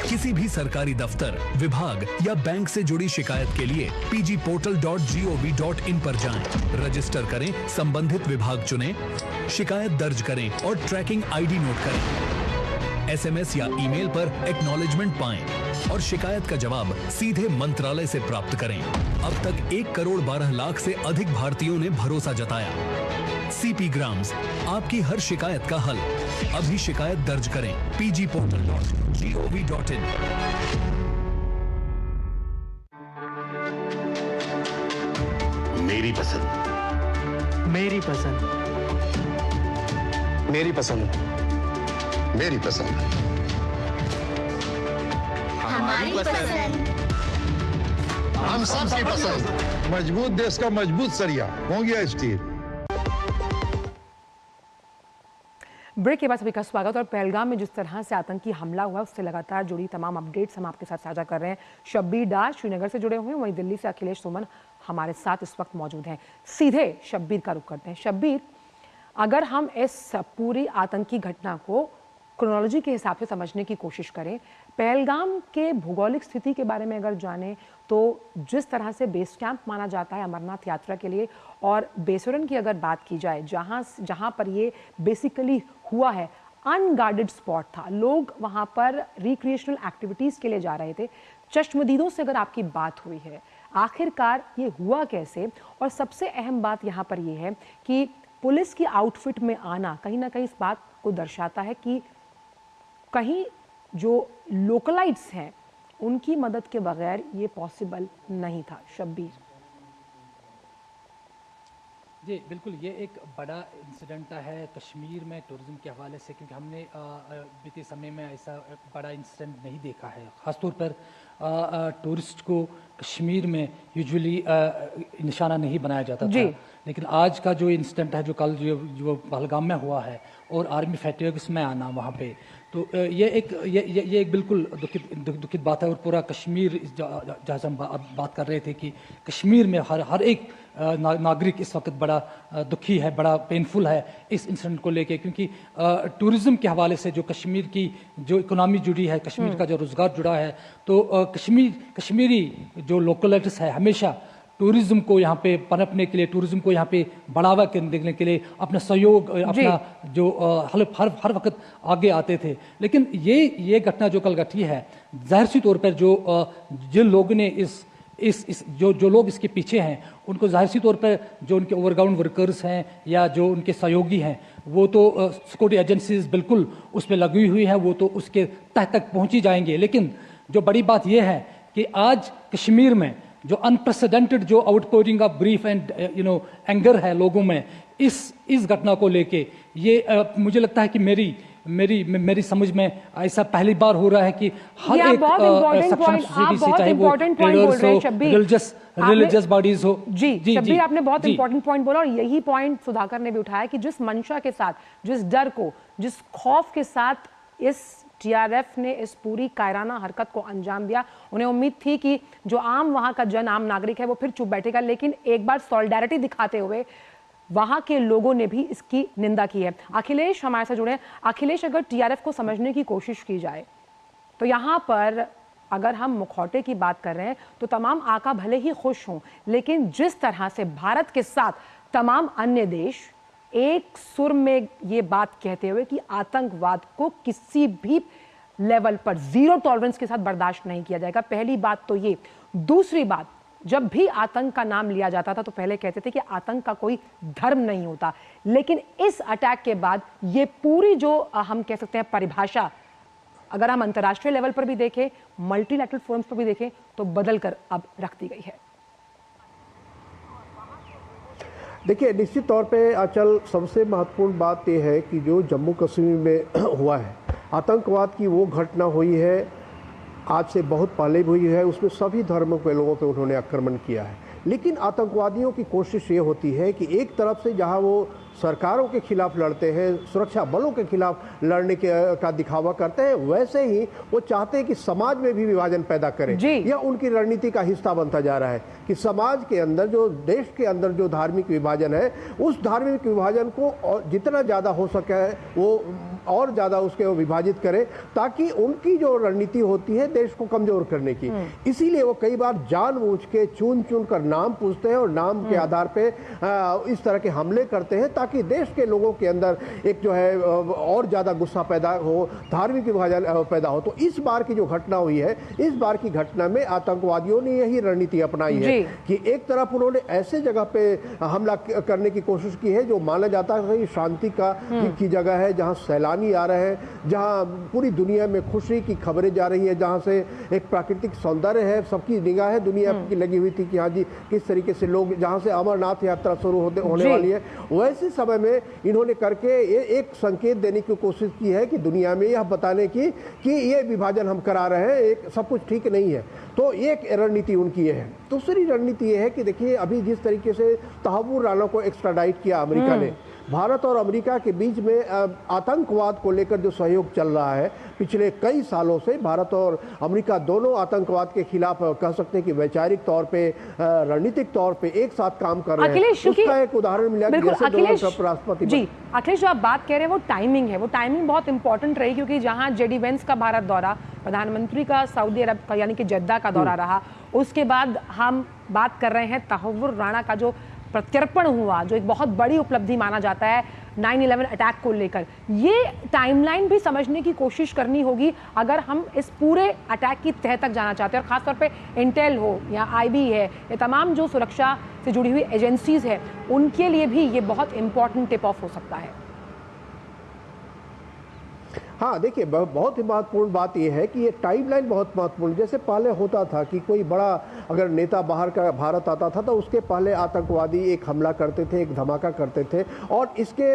[SPEAKER 3] किसी भी सरकारी दफ्तर, विभाग या बैंक से जुड़ी शिकायत के लिए pgportal.gov.in पर जाएं, रजिस्टर करें, संबंधित विभाग चुनें, शिकायत दर्ज करें और ट्रैकिंग आईडी नोट करें। एसएमएस या ईमेल पर एक्नॉलेजमेंट पाएं और शिकायत का जवाब सीधे मंत्रालय से प्राप्त करें। अब तक 1,12,00,000 से अधिक भारतीयों ने भरोसा जताया। सीपी ग्राम्स, आपकी हर शिकायत का हल। अभी शिकायत दर्ज करें pgportal.gov.in।
[SPEAKER 4] मेरी पसंद,
[SPEAKER 5] मेरी पसंद,
[SPEAKER 4] मेरी पसंद, मेरी पसंद,
[SPEAKER 6] हमारी पसंद,
[SPEAKER 4] हम सबकी पसंद।
[SPEAKER 7] मजबूत देश का मजबूत सरिया हो गया स्टील।
[SPEAKER 1] ब्रेक के बाद सभी का स्वागत। और पहलगाम में जिस तरह से आतंकी हमला हुआ उससे लगातार जुड़ी तमाम अपडेट्स हम आपके साथ साझा कर रहे हैं। शब्बीर डार श्रीनगर से जुड़े हुए हैं, वहीं दिल्ली से अखिलेश सुमन हमारे साथ इस वक्त मौजूद हैं। सीधे शब्बीर का रुख करते हैं। शब्बीर, अगर हम इस पूरी आतंकी घटना को क्रोनोलॉजी के हिसाब से समझने की कोशिश करें, पहलगाम के भौगोलिक स्थिति के बारे में अगर जानें तो जिस तरह से बेस कैंप माना जाता है अमरनाथ यात्रा के लिए, और बेसुरन की अगर बात की जाए जहां पर ये बेसिकली हुआ है, अनगार्डेड स्पॉट था, लोग वहां पर रिक्रिएशनल एक्टिविटीज़ के लिए जा रहे थे, चश्मदीदों से अगर आपकी बात हुई है, आखिरकार ये हुआ कैसे? और सबसे अहम बात यहाँ पर ये है कि पुलिस की आउटफिट में आना कहीं ना कहीं इस बात को दर्शाता है कि कहीं जो लोकलाइट्स हैं उनकी मदद के बगैर ये पॉसिबल नहीं था। शब्बीर
[SPEAKER 8] जी बिल्कुल, ये एक बड़ा इंसिडेंट है कश्मीर में टूरिज्म के हवाले से, क्योंकि हमने बीते समय में ऐसा बड़ा इंसिडेंट नहीं देखा है। ख़ासतौर पर टूरिस्ट को कश्मीर में यूजुअली निशाना नहीं बनाया जाता था, लेकिन आज का जो इंसिडेंट है, जो कल जो पहलगाम में हुआ है और आर्मी फैक्ट्रियों में आना वहाँ पे, तो ये एक बिल्कुल दुखित बात है। और पूरा कश्मीर, जहाँ हम बात कर रहे थे कि कश्मीर में हर एक नागरिक इस वक्त बड़ा दुखी है, बड़ा पेनफुल है इस इंसिडेंट को लेके, क्योंकि टूरिज्म के हवाले से जो कश्मीर की जो इकोनॉमी जुड़ी है, कश्मीर का जो रोज़गार जुड़ा है, तो कश्मीरी जो लोकलिटीज़ है हमेशा टूरिज्म को यहाँ पे पनपने के लिए, टूरिज्म को यहाँ पे बढ़ावा देने के लिए अपना सहयोग, अपना जो हर वक्त आगे आते थे। लेकिन ये घटना जो कल घटी है, जाहिर सी तौर पर जिन लोगों ने जो लोग इसके पीछे हैं, उनको जाहिर सी तौर पर जो उनके ओवरग्राउंड वर्कर्स हैं या जो उनके सहयोगी हैं, वो तो सिक्योरिटी एजेंसीज बिल्कुल उसमें लगी हुई है, वो तो उसके तह तक पहुँची जाएंगे। लेकिन जो बड़ी बात यह है कि आज कश्मीर में जो अनप्रेसिडेंटेड जो outpouring of grief and anger है लोगों में इस घटना को लेके, ये मुझे लगता है कि मेरी समझ में ऐसा पहली बार हो रहा है कि हर एक सेक्शन सोसाइटी से, चाहे वो ट्रेडर्स हो, रिलीजियस बॉडीज हो।
[SPEAKER 1] जी शब्बीर, आपने बहुत इंपॉर्टेंट पॉइंट बोला, और यही पॉइंट सुधाकर ने भी उठाया कि जिस मंशा के साथ, जिस डर को, जिस खौफ के साथ इस टीआरएफ ने इस पूरी कायराना हरकत को अंजाम दिया, उन्हें उम्मीद थी कि जो आम वहां का आम नागरिक है वो फिर चुप बैठेगा, लेकिन एक बार सॉलिडारिटी दिखाते हुए वहां के लोगों ने भी इसकी निंदा की है। अखिलेश हमारे साथ जुड़े हैं। अखिलेश, अगर टीआरएफ को समझने की कोशिश की जाए तो यहाँ पर अगर हम मुखौटे की बात कर रहे हैं तो तमाम आका भले ही खुश हों, लेकिन जिस तरह से भारत के साथ तमाम अन्य देश एक सुर में ये बात कहते हुए कि आतंकवाद को किसी भी लेवल पर जीरो टॉलरेंस के साथ बर्दाश्त नहीं किया जाएगा, पहली बात तो ये। दूसरी बात, जब भी आतंक का नाम लिया जाता था तो पहले कहते थे कि आतंक का कोई धर्म नहीं होता, लेकिन इस अटैक के बाद ये पूरी जो हम कह सकते हैं परिभाषा, अगर हम अंतर्राष्ट्रीय लेवल पर भी देखें, मल्टीलैटरल फोरम्स पर भी देखें, तो बदल कर अब रख दी गई है।
[SPEAKER 9] देखिए, निश्चित तौर पे आंचल, सबसे महत्वपूर्ण बात यह है कि जो जम्मू कश्मीर में हुआ है, आतंकवाद की वो घटना हुई है, आज से बहुत पहले भी हुई है, उसमें सभी धर्मों के लोगों पे उन्होंने आक्रमण किया है। लेकिन आतंकवादियों की कोशिश ये होती है कि एक तरफ से जहां वो सरकारों के खिलाफ लड़ते हैं, सुरक्षा बलों के खिलाफ लड़ने का दिखावा करते हैं, वैसे ही वो चाहते हैं कि समाज में भी विभाजन पैदा करें। यह उनकी रणनीति का हिस्सा बनता जा रहा है कि समाज के अंदर, जो देश के अंदर जो धार्मिक विभाजन है, उस धार्मिक विभाजन को जितना ज़्यादा हो सके वो और ज़्यादा उसके विभाजित करें, ताकि उनकी जो रणनीति होती है देश को कमजोर करने की, इसीलिए वो कई बार जानबूझ के चुन कर नाम पूछते हैं और नाम के आधार पे इस तरह के हमले करते हैं, ताकि देश के लोगों के अंदर एक जो है और ज़्यादा गुस्सा पैदा हो, धार्मिक विभाजन पैदा हो। तो इस बार की जो घटना हुई है, इस बार की घटना में आतंकवादियों ने यही रणनीति अपनाई है कि एक तरफ उन्होंने ऐसे जगह पे हमला करने की कोशिश की है जो माना जाता है शांति की जगह है, जहाँ सैलानी आ रहे हैं, जहाँ पूरी दुनिया में खुशी की खबरें जा रही है, जहाँ से एक प्राकृतिक सौंदर्य है, सबकी निगाहें दुनिया की लगी हुई थी कि हाँ जी किस तरीके से लोग, जहाँ से अमरनाथ यात्रा शुरू होने वाली है, वैसे समय में इन्होंने करके एक संकेत देने की कोशिश की है कि दुनिया में यह बताने की कि ये विभाजन हम करा रहे हैं, एक सब कुछ ठीक नहीं है। तो एक रणनीति उनकी ये है। दूसरी रणनीति ये है कि देखिए, अभी जिस तरीके से तहव्वुर राना को एक्स्ट्राडाइट किया अमेरिका ने, भारत और अमेरिका के बीच में आतंकवाद को लेकर जो सहयोग चल रहा है पिछले कई सालों से, भारत और अमेरिका दोनों आतंकवाद के खिलाफ कह सकते हैं कि वैचारिक तौर पे, रणनीतिक तौर पे एक साथ काम कर रहे हैं। उसका एक उदाहरण मिला कि जैसे डोनाल्ड ट्रंप राष्ट्रपति।
[SPEAKER 1] जी अखिलेश, जो आप बात कह रहे हैं वो टाइमिंग है, वो टाइमिंग बहुत इंपॉर्टेंट रही, क्योंकि जहां जेडी वेंस का भारत दौरा, प्रधानमंत्री का सऊदी अरब का यानी कि जद्दा का दौरा रहा, उसके बाद हम बात कर रहे हैं तहव्वुर राना का जो प्रत्यर्पण हुआ, जो एक बहुत बड़ी उपलब्धि माना जाता है 9/11 अटैक को लेकर, ये टाइमलाइन भी समझने की कोशिश करनी होगी अगर हम इस पूरे अटैक की तह तक जाना चाहते हैं। और खासतौर पे इंटेल हो या आईबी है, ये तमाम जो सुरक्षा से जुड़ी हुई एजेंसीज है, उनके लिए भी ये बहुत इंपॉर्टेंट टिप ऑफ हो सकता है।
[SPEAKER 9] हाँ देखिए, बहुत ही महत्वपूर्ण बात यह है कि ये टाइमलाइन बहुत महत्वपूर्ण। जैसे पहले होता था कि कोई बड़ा अगर नेता बाहर का भारत आता था तो उसके पहले आतंकवादी एक हमला करते थे, एक धमाका करते थे, और इसके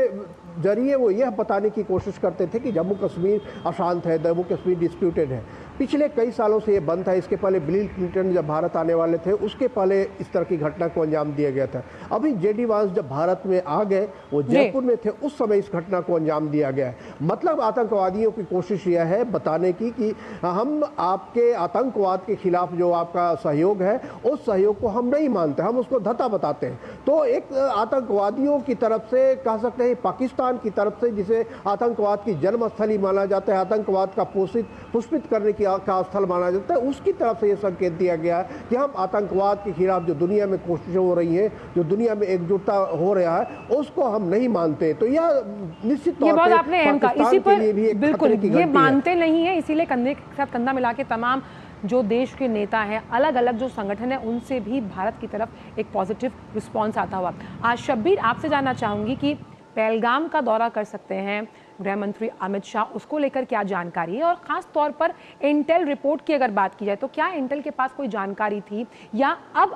[SPEAKER 9] जरिए वो यह बताने की कोशिश करते थे कि जम्मू कश्मीर अशांत है, जम्मू कश्मीर डिस्प्यूटेड है। पिछले कई सालों से ये बंद था। इसके पहले बिल क्लिंटन जब भारत आने वाले थे उसके पहले इस तरह की घटना को अंजाम दिया गया था। अभी जेडी वांस जब भारत में आ गए, वो जयपुर में थे, उस समय इस घटना को अंजाम दिया गया है। मतलब आतंकवादियों की कोशिश यह है बताने की कि हम आपके आतंकवाद के खिलाफ जो आपका सहयोग है, उस सहयोग को हम नहीं मानते, हम उसको धता बताते हैं। तो एक आतंकवादियों की तरफ से कह सकते हैं, पाकिस्तान की तरफ से, जिसे आतंकवाद की जन्मस्थली माना जाता है, आतंकवाद का पुष्पित करने का स्थल माना जाता है, उसकी तरफ से यह संकेत दिया गया है कि हम आतंकवाद के खिलाफ जो दुनिया में कोशिशें हो रही हैं, जो दुनिया में एकजुटता हो रहा है, उसको हम नहीं मानते। तो यह निश्चित तौर पर
[SPEAKER 1] आपने इसी पर बिल्कुल ये मानते नहीं है, इसीलिए कंधे के साथ कंधा मिला के तमाम जो देश के नेता हैं, अलग अलग जो संगठन है, उनसे भी भारत की तरफ एक पॉजिटिव रिस्पॉन्स आता हुआ। आज शब्बीर, आपसे जानना चाहूंगी कि पहलगाम का दौरा कर सकते हैं गृह मंत्री अमित शाह, उसको लेकर क्या जानकारी है, और खास तौर पर इंटेल रिपोर्ट की अगर बात की जाए तो क्या इंटेल के पास कोई जानकारी थी, या अब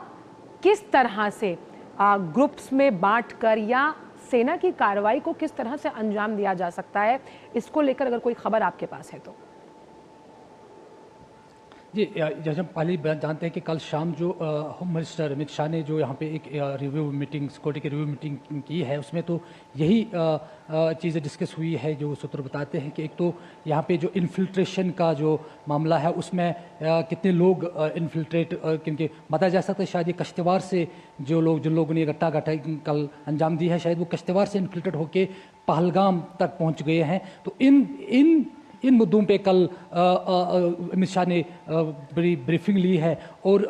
[SPEAKER 1] किस तरह से ग्रुप्स में बांटकर या सेना की कार्रवाई को किस तरह से अंजाम दिया जा सकता है, इसको लेकर अगर कोई खबर आपके पास है तो?
[SPEAKER 8] जी, जैसे हम पहले ही जानते हैं कि कल शाम जो होम मिनिस्टर अमित शाह ने जो यहाँ पे एक रिव्यू मीटिंग, सिक्योरिटी की रिव्यू मीटिंग की है, उसमें तो यही चीज़ें डिस्कस हुई है। जो सूत्र बताते हैं कि एक तो यहाँ पे जो इन्फिल्ट्रेशन का जो मामला है, उसमें कितने लोग इन्फिल्ट्रेट, क्योंकि बताया जा सकता है शायद ये कश्तवाड़ से जिन लोगों ने घटना कल अंजाम दी है, शायद वो कश्तवाड़ से इन्फिल्ट्रेट होकर पहलगाम तक पहुँच गए हैं। तो इन मुद्दों पे कल अमित शाह ने बड़ी ब्रीफिंग ली है। और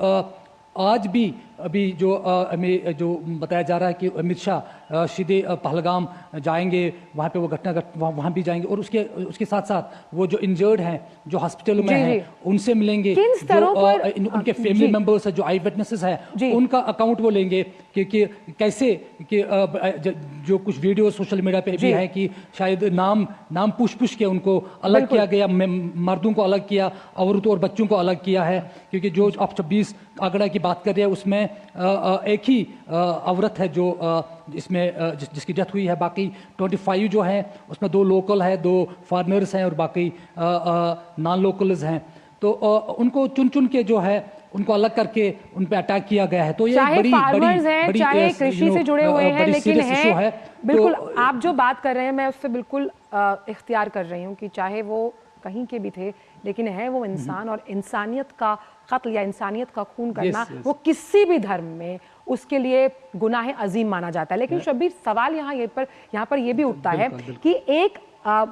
[SPEAKER 8] आज भी अभी जो हमें जो बताया जा रहा है कि अमित शाह सीधे पहलगाम जाएंगे, वहाँ पे वो वहाँ भी जाएंगे, और उसके साथ साथ वो जो इंजर्ड हैं, जो हॉस्पिटल में हैं, उनसे मिलेंगे, जो उनके फैमिली मेंबर्स है, जो आई विटनेसेस है, उनका अकाउंट वो लेंगे कि कैसे कि जो कुछ वीडियो सोशल मीडिया पे भी है कि शायद नाम पूछ के उनको अलग किया गया, मर्दों को अलग किया, औरतों और बच्चों को अलग किया है। क्योंकि जो आप 26 आंकड़ा की बात कर रहे हैं, उसमें एक ही औरत है जो जिसकी डेथ हुई है। बाकी 25 जो है उसमें 2 लोकल है, 2 फॉरेनर्स हैं और बाकी नॉन लोकल्स हैं। तो उनको चुन के जो है उनको अलग करके उन पे अटैक किया गया है। तो ये बड़ी
[SPEAKER 1] चाहे कृषि से जुड़े हुए हैं, लेकिन है बिल्कुल आप जो बात कर रहे हैं मैं उससे बिल्कुल इख्तियार कर रही हूँ कि चाहे वो कहीं के भी थे, लेकिन है वो इंसान, और इंसानियत का कत्ल या इंसानियत का खून करना वो किसी भी धर्म में उसके लिए गुनाह अजीम माना जाता है। लेकिन शब्बीर, सवाल यहाँ पर ये भी उठता है कि एक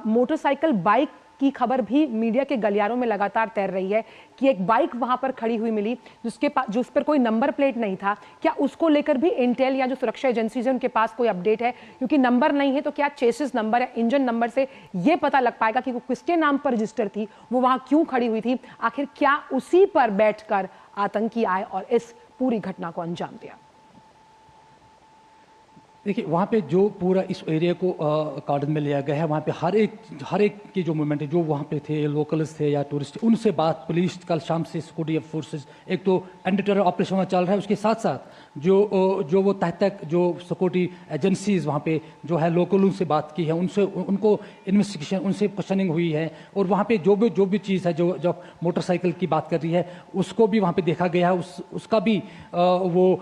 [SPEAKER 1] मोटरसाइकिल बाइक की खबर भी मीडिया के गलियारों में लगातार तैर रही है कि एक बाइक वहां पर खड़ी हुई मिली जिस पर कोई नंबर प्लेट नहीं था। क्या उसको लेकर भी इंटेल या जो सुरक्षा एजेंसीज है उनके पास कोई अपडेट है? क्योंकि नंबर नहीं है तो क्या चेसिस नंबर या इंजन नंबर से ये पता लग पाएगा कि वो किसके नाम पर रजिस्टर थी, वो वहां क्यों खड़ी हुई थी, आखिर क्या उसी पर बैठकर आतंकी आए और इस पूरी घटना को अंजाम दिया?
[SPEAKER 8] देखिए, वहाँ पे जो पूरा इस एरिया को कार्डन में लिया गया है, वहाँ पे हर एक की जो मूवमेंट है, जो वहाँ पे थे, लोकल्स थे या टूरिस्ट, उनसे बात पुलिस कल शाम से सिक्योरिटी फोर्सेस, एक तो एंटी टेरर ऑपरेशन वहाँ चल रहा है, उसके साथ साथ जो वो तक जो सिक्योरिटी एजेंसीज वहाँ पे जो है लोकलों से बात की है, उनको इन्वेस्टिगेशन, उनसे क्वेश्चनिंग हुई है। और वहाँ पे जो भी चीज़ है, जो मोटरसाइकिल की बात कर रही है, उसको भी वहाँ पे देखा गया है, उसका भी वो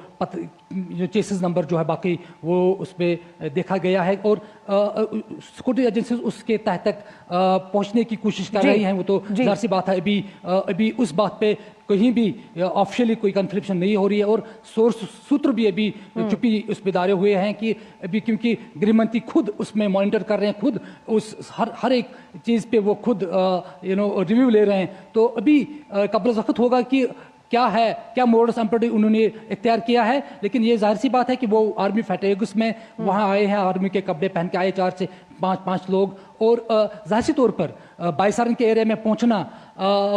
[SPEAKER 8] जो चेसिस नंबर जो है बाकी वो उस पर देखा गया है। और सिक्योरिटी एजेंसीज उसके तह तक पहुंचने की कोशिश कर रही हैं। वो तो जाहिर सी बात है, अभी उस बात पे कहीं भी ऑफिशियली कोई कंफर्मेशन नहीं हो रही है, और सूत्र भी अभी चुप्पी उस पर डाले हुए हैं कि अभी, क्योंकि गृहमंत्री खुद उसमें मॉनिटर कर रहे हैं, खुद उस हर एक चीज़ पे वो खुद रिव्यू ले रहे हैं। तो अभी कब्ल वक्त होगा कि क्या है, क्या मोडस ऑपरेंडी उन्होंने इख्तियार किया है। लेकिन ये जाहिर सी बात है कि वो आर्मी फैटेगस में वहाँ आए हैं, आर्मी के कपड़े पहन के आए 4 से 5 लोग, और जाहिर सी तौर पर बाईसारन के एरिया में पहुँचना,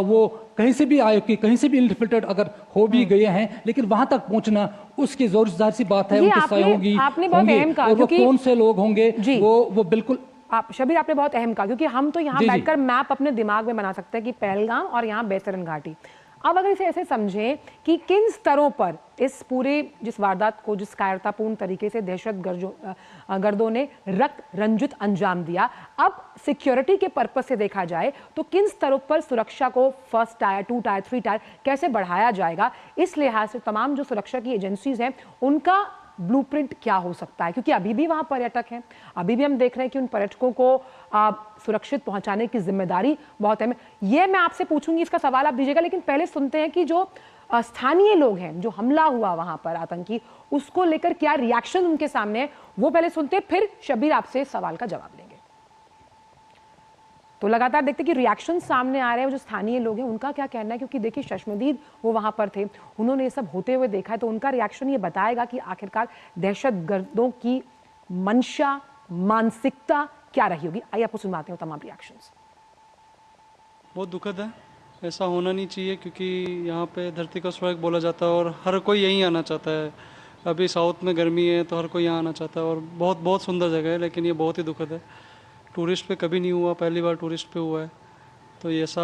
[SPEAKER 8] वो कहीं से भी आए, कहीं से भी इन्फिल्ट्रेट अगर हो भी गए हैं, लेकिन वहां तक पहुंचना उसकी जरूर जाहिर सी बात है, उनके सहयोगी होंगे और वो कौन से लोग होंगे, वो बिल्कुल।
[SPEAKER 1] आप शबीर, आपने बहुत अहम कहा, क्योंकि हम तो यहाँ बैठकर मैप अपने दिमाग में बना सकते हैं कि पहलगाम और यहाँ बैतरन घाटी। अब अगर इसे ऐसे समझें कि किन स्तरों पर इस पूरे जिस वारदात को, जिस कायरतापूर्ण तरीके से दहशत गर्दों ने रक्त रंजित अंजाम दिया, अब सिक्योरिटी के पर्पस से देखा जाए तो किन स्तरों पर सुरक्षा को 1st टायर, 2 टायर, 3 टायर कैसे बढ़ाया जाएगा, इस लिहाज से तमाम जो सुरक्षा की एजेंसीज हैं उनका ब्लूप्रिंट क्या हो सकता है। क्योंकि अभी भी वहां पर्यटक हैं, अभी भी हम देख रहे हैं कि उन पर्यटकों को सुरक्षित पहुंचाने की जिम्मेदारी बहुत है। ये मैं आपसे पूछूंगी, इसका सवाल आप दीजिएगा, लेकिन पहले सुनते हैं कि जो स्थानीय लोग हैं, जो हमला हुआ वहां पर आतंकी, उसको लेकर क्या रिएक्शन उनके सामने है, वो पहले सुनते हैं, फिर शबीर आपसे सवाल का जवाब लेंगे। तो लगातार देखते कि रिएक्शन सामने आ रहे हैं, जो स्थानीय लोग हैं उनका क्या कहना है, क्योंकि देखिए चश्मदीद वो वहां पर थे, उन्होंने ये सब होते हुए देखा है, तो उनका रिएक्शन ये बताएगा कि आखिरकार दहशतगर्दों की मंशा, मानसिकता क्या रही होगी। आइए आपको सुनवाते हैं तमाम रिएक्शंस।
[SPEAKER 10] बहुत दुखद है, ऐसा होना नहीं चाहिए, क्योंकि यहाँ पे धरती का स्वर्ग बोला जाता है और हर कोई यहीं आना चाहता है। अभी साउथ में गर्मी है तो हर कोई यहाँ आना चाहता है और बहुत बहुत सुंदर जगह है, लेकिन ये बहुत ही दुखद है। टूरिस्ट पे कभी नहीं हुआ, पहली बार टूरिस्ट पे हुआ है, तो ये ऐसा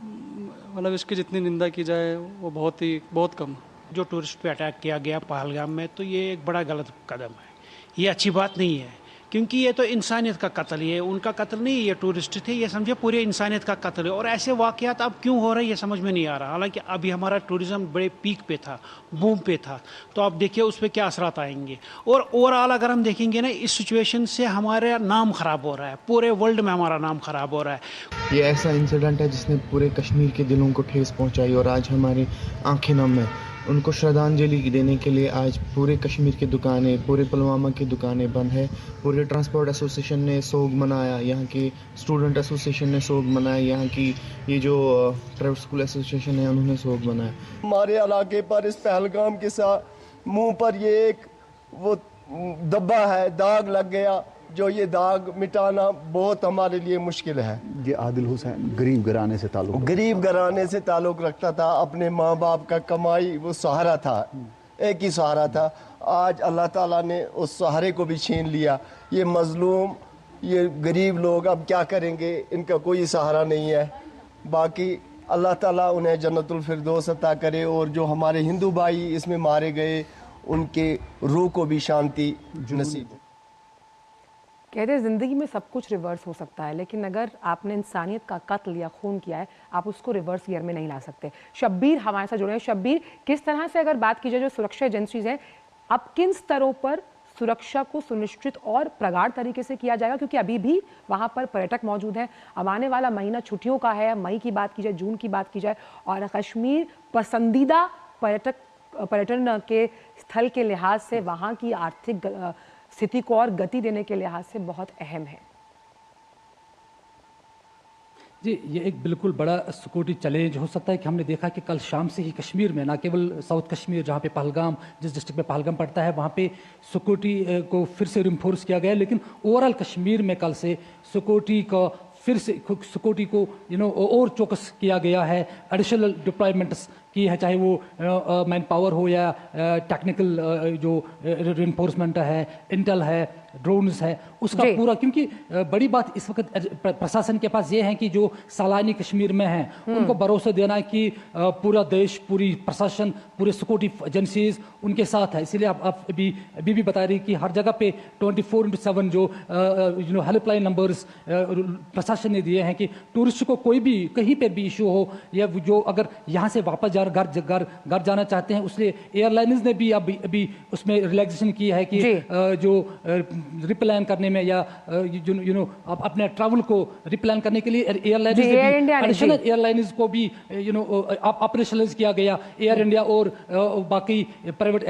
[SPEAKER 10] मतलब इसकी जितनी निंदा की जाए वो बहुत कम।
[SPEAKER 11] जो टूरिस्ट पे अटैक किया गया पहलगाम में, तो ये एक बड़ा गलत कदम है, ये अच्छी बात नहीं है, क्योंकि ये तो इंसानियत का कत्ल है, उनका कत्ल नहीं, ये टूरिस्ट थे, ये समझे पूरे इंसानियत का कत्ल है। और ऐसे वाक़यात अब क्यों हो रहे हैं ये समझ में नहीं आ रहा। हालांकि अभी हमारा टूरिज़्म बड़े पीक पे था, बूम पे था, तो आप देखिए उस पर क्या असरात आएंगे। और ओवरऑल अगर हम देखेंगे ना, इस सिचुएशन से हमारा नाम ख़राब हो रहा है, पूरे वर्ल्ड में हमारा नाम ख़राब हो रहा है।
[SPEAKER 12] ये ऐसा इंसिडेंट है जिसने पूरे कश्मीर के दिलों को ठेस पहुँचाई और आज हमारी आँखें नम है। उनको श्रद्धांजलि देने के लिए आज पूरे कश्मीर की दुकानें, पूरे पुलवामा की दुकानें बंद है। पूरे ट्रांसपोर्ट एसोसिएशन ने सोग मनाया, यहाँ के स्टूडेंट एसोसिएशन ने सोग मनाया, यहाँ की ये जो प्राइवेट स्कूल एसोसिएशन है उन्होंने सोग मनाया।
[SPEAKER 13] हमारे इलाके पर इस पहलगाम के साथ मुंह पर ये एक वो धब्बा है, दाग लग गया, जो ये दाग मिटाना बहुत हमारे लिए मुश्किल है।
[SPEAKER 14] ये आदिल हुसैन गरीब घराने से ताल्लुक़
[SPEAKER 13] रखता था, अपने माँ बाप का कमाई वो सहारा था, एक ही सहारा था। आज अल्लाह ताला ने उस सहारे को भी छीन लिया। ये मजलूम, ये गरीब लोग अब क्या करेंगे, इनका कोई सहारा नहीं है। बाकी अल्लाह ताला उन्हें जन्नतुल फिरदौस अता करे, और जो हमारे हिंदू भाई इसमें मारे गए उनके रूह को भी शांति नसीब।
[SPEAKER 1] कहते हैं जिंदगी में सब कुछ रिवर्स हो सकता है, लेकिन अगर आपने इंसानियत का कत्ल या खून किया है, आप उसको रिवर्स गियर में नहीं ला सकते। शब्बीर हमारे साथ जुड़े हैं। शब्बीर, किस तरह से अगर बात की जाए जो सुरक्षा एजेंसीज हैं, अब किन स्तरों पर सुरक्षा को सुनिश्चित और प्रगाढ़ तरीके से किया जाएगा, क्योंकि अभी भी वहाँ पर पर्यटक मौजूद हैं। अब आने वाला महीना छुट्टियों का है, मई की बात की जाए, जून की बात की जाए, और कश्मीर पसंदीदा पर्यटन के स्थल के लिहाज से वहाँ की आर्थिक स्थिति को और गति देने के लिहाज से बहुत अहम है।
[SPEAKER 8] जी, ये एक बिल्कुल बड़ा सिक्योरिटी चैलेंज हो सकता है कि हमने देखा कि कल शाम से ही कश्मीर में, ना केवल साउथ कश्मीर जहाँ पे पहलगाम, जिस डिस्ट्रिक्ट में पहलगाम पड़ता है, वहाँ पे सिक्योरिटी को फिर से रिइंफोर्स किया गया है। लेकिन ओवरऑल कश्मीर में कल से सिक्योरिटी का फिर से सिक्योरिटी को और चौकस किया गया है। एडिशनल डिप्लॉयमेंट्स की है, चाहे वो मैन पावर हो या टेक्निकल जो रिइंफोर्समेंट है, इंटेल है, ड्रोन्स है, उसका पूरा। क्योंकि बड़ी बात इस वक्त प्रशासन के पास ये है कि जो सैलानी कश्मीर में हैं उनको भरोसा देना है कि पूरा देश, पूरी प्रशासन, पूरे सिक्योरिटी एजेंसीज उनके साथ है। इसीलिए आप अभी भी बता रही कि हर जगह पे 24/7 जो हेल्पलाइन नंबर्स प्रशासन ने दिए हैं कि टूरिस्ट को कोई भी कहीं पे भी इशू हो, या जो अगर यहाँ से वापस घर जाना चाहते हैं, उसलिए एयरलाइंस ने भी अभी उसमें रिलैक्सेशन की है कि जो रिप्लान करने में या अपने ट्रैवल को रिप्लान करने के लिए एयरलाइंस एयरलाइंस को भी ऑपरेशनलाइज किया गया, एयर इंडिया और बाकी प्राइवेट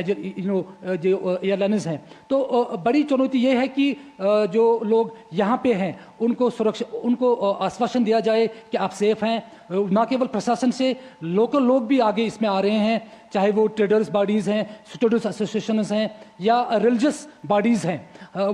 [SPEAKER 8] जो एयरलाइंस हैं। तो बड़ी चुनौती ये है कि जो लोग यहाँ पे हैं उनको सुरक्षा, उनको आश्वासन दिया जाए कि आप सेफ हैं। ना केवल प्रशासन से, लोकल लोग भी आगे इसमें आ रहे हैं, चाहे वो ट्रेडर्स बॉडीज़ हैं, स्टूडेंट्स एसोसिएशंस हैं या रिलीजियस बॉडीज़ हैं,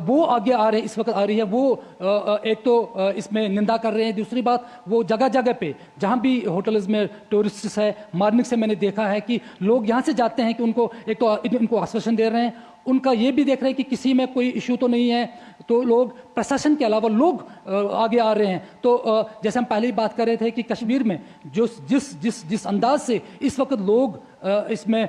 [SPEAKER 8] वो आगे आ रहे हैं, इस वक्त आ रही है। वो एक तो इसमें निंदा कर रहे हैं, दूसरी बात वो जगह जगह पे जहाँ भी होटल्स में टूरिस्ट है, मॉर्निंग से मैंने देखा है कि लोग यहाँ से जाते हैं कि उनको एक तो इनको आश्वासन दे रहे हैं, उनका ये भी देख रहे हैं कि किसी में कोई इशू तो नहीं है, तो लोग प्रशासन के अलावा लोग आगे आ रहे हैं। तो जैसे हम पहले ही बात कर रहे थे कि कश्मीर में जो जिस अंदाज से इस वक्त लोग इसमें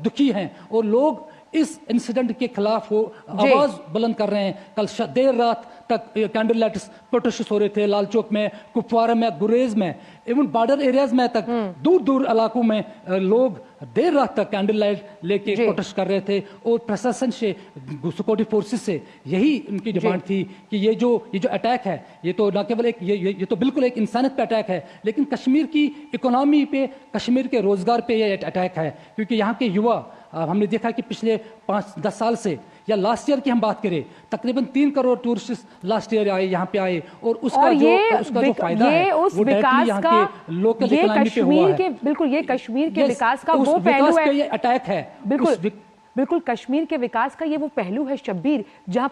[SPEAKER 8] दुखी हैं और लोग इस इंसिडेंट के खिलाफ वो आवाज बुलंद कर रहे हैं। कल देर रात तक कैंडल लाइट प्रोटेस्ट हो रहे थे लाल चौक में, कुपवारा में, गुरेज में, इवन बॉर्डर एरियाज में तक दूर दूर इलाकों में लोग देर रात तक कैंडल लाइट लेके प्रोटेस्ट कर रहे थे। और प्रशासन से, सिक्योरिटी फोर्सेस से यही उनकी डिमांड थी कि ये जो अटैक है, ये तो न केवल एक ये तो बिल्कुल एक इंसानियत पे अटैक है, लेकिन कश्मीर की इकोनॉमी पे, कश्मीर के रोजगार पे ये अटैक है। क्योंकि यहाँ के युवा, हमने देखा कि पिछले 5-10 साल से या लास्ट ईयर की हम बात करें, तकरीबन 3 करोड़ टूरिस्ट लास्ट ईयर आए, यहाँ पे आए, और उसका जो फायदा है वो डायरेक्टली यहाँ के लोकल इकोनॉमी पे हुआ है।
[SPEAKER 1] बिल्कुल, ये कश्मीर के विकास का वो पहलू है,
[SPEAKER 8] ये अटैक है।
[SPEAKER 1] बिल्कुल कश्मीर के विकास का ये वो पहलू है शब्बीर, जहाँ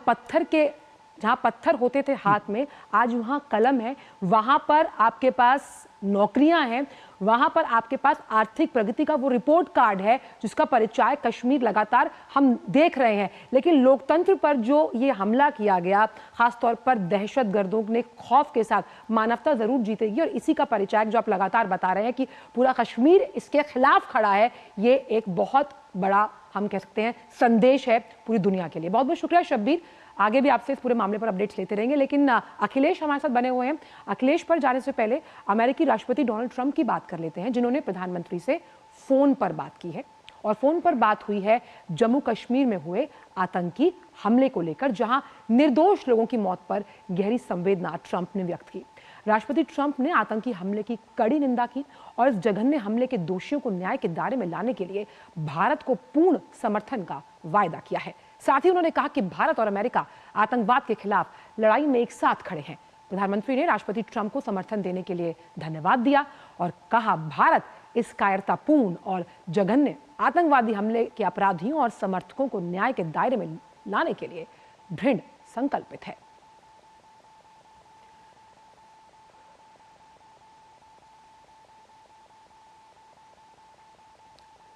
[SPEAKER 1] पत्थर होते थे हाथ में, आज वहाँ कलम है, वहाँ पर आपके पास नौकरियां हैं, वहाँ पर आपके पास आर्थिक प्रगति का वो रिपोर्ट कार्ड है जिसका परिचय कश्मीर लगातार हम देख रहे हैं। लेकिन लोकतंत्र पर जो ये हमला किया गया, खासतौर पर दहशतगर्दों ने खौफ के साथ, मानवता जरूर जीतेगी, और इसी का परिचय जो आप लगातार बता रहे हैं कि पूरा कश्मीर इसके खिलाफ खड़ा है, ये एक बहुत बड़ा, हम कह सकते हैं, संदेश है पूरी दुनिया के लिए। बहुत बहुत शुक्रिया शब्बीर, आगे भी आपसे इस पूरे मामले पर अपडेट्स लेते रहेंगे। लेकिन अखिलेश हमारे साथ बने हुए हैं। अखिलेश पर जाने से पहले अमेरिकी राष्ट्रपति डोनाल्ड ट्रंप की बात कर लेते हैं, जिन्होंने प्रधानमंत्री से फोन पर बात की है, और फोन पर बात हुई है जम्मू कश्मीर में हुए आतंकी हमले को लेकर, जहां निर्दोष लोगों की मौत पर गहरी संवेदना ट्रंप ने व्यक्त की। राष्ट्रपति ट्रंप ने आतंकी हमले की कड़ी निंदा की और इस जघन्य हमले के दोषियों को न्याय के दायरे में लाने के लिए भारत को पूर्ण समर्थन का वायदा किया है। साथ ही उन्होंने कहा कि भारत और अमेरिका आतंकवाद के खिलाफ लड़ाई में एक साथ खड़े हैं। प्रधानमंत्री ने राष्ट्रपति ट्रंप को समर्थन देने के लिए धन्यवाद दिया और कहा, भारत इस कायरतापूर्ण और जघन्य आतंकवादी हमले के अपराधियों और समर्थकों को न्याय के दायरे में लाने के लिए दृढ़ संकल्पित है।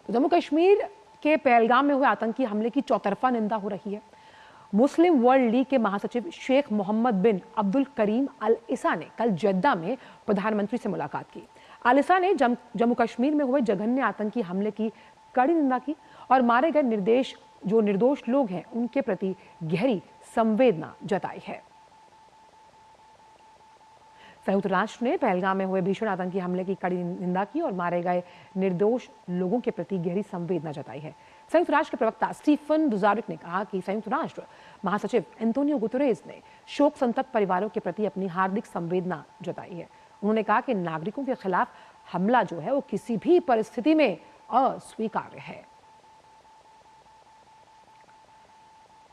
[SPEAKER 1] जम्मू कश्मीर के पहलगाम में हुए आतंकी हमले की चौतरफा निंदा हो रही है। मुस्लिम वर्ल्ड लीग के महासचिव शेख मोहम्मद बिन अब्दुल करीम अल ईसा ने कल जेद्दा में प्रधानमंत्री से मुलाकात की। अल ईसा ने जम्मू कश्मीर में हुए जघन्य आतंकी हमले की कड़ी निंदा की और मारे गए निर्दोष लोग हैं उनके प्रति गहरी संवेदना जताई है। संयुक्त राष्ट्र ने पहलगाम में हुए भीषण आतंकी हमले की कड़ी निंदा की और मारे गए निर्दोष लोगों के प्रति गहरी संवेदना जताई है। संयुक्त राष्ट्र के प्रवक्ता स्टीफन दुजारिक ने कहा कि संयुक्त राष्ट्र महासचिव एंटोनियो गुतेरेस ने शोक संतप्त परिवारों के प्रति अपनी हार्दिक संवेदना जताई है। उन्होंने कहा कि नागरिकों के खिलाफ हमला जो है वो किसी भी परिस्थिति में अस्वीकार्य है।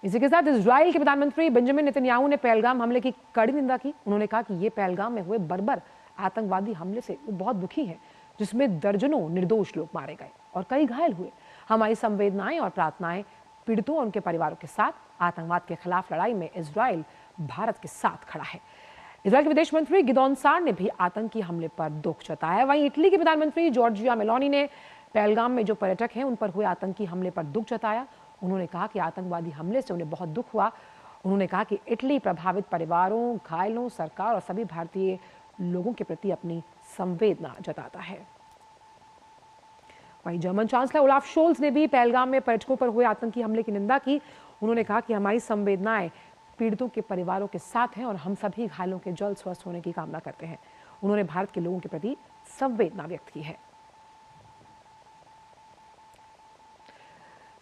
[SPEAKER 1] इसी के साथ इजराइल के प्रधानमंत्री बेंजामिन नेतन्याहू ने पहलगाम हमले की कड़ी निंदा की। उन्होंने कहा कि ये पहलगाम में हुए बर्बर आतंकवादी हमले से वो बहुत दुखी हैं, जिसमें दर्जनों निर्दोष लोग मारे गए और कई घायल हुए। हमारी संवेदनाएं और प्रार्थनाएं पीड़ितों और उनके परिवारों के साथ। आतंकवाद के खिलाफ लड़ाई में इजराइल भारत के साथ खड़ा है। इजराइल के विदेश मंत्री गिदोन सार ने भी आतंकी हमले पर दुख जताया। वहीं इटली के प्रधानमंत्री जॉर्जिया मेलोनी ने पहलगाम में जो पर्यटक हैं उन पर हुए आतंकी हमले पर दुख जताया। उन्होंने कहा कि आतंकवादी हमले से उन्हें बहुत दुख हुआ। उन्होंने कहा कि इटली प्रभावित परिवारों, घायलों, सरकार और सभी भारतीय लोगों के प्रति अपनी संवेदना जताता है। वहीं जर्मन चांसलर ओलाफ शोल्ज ने भी पहलगाम में पर्यटकों पर हुए आतंकी हमले की निंदा की। उन्होंने कहा कि हमारी संवेदनाएं पीड़ितों के परिवारों के साथ हैं और हम सभी घायलों के जल्द स्वस्थ होने की कामना करते हैं। उन्होंने भारत के लोगों के प्रति संवेदना व्यक्त की है।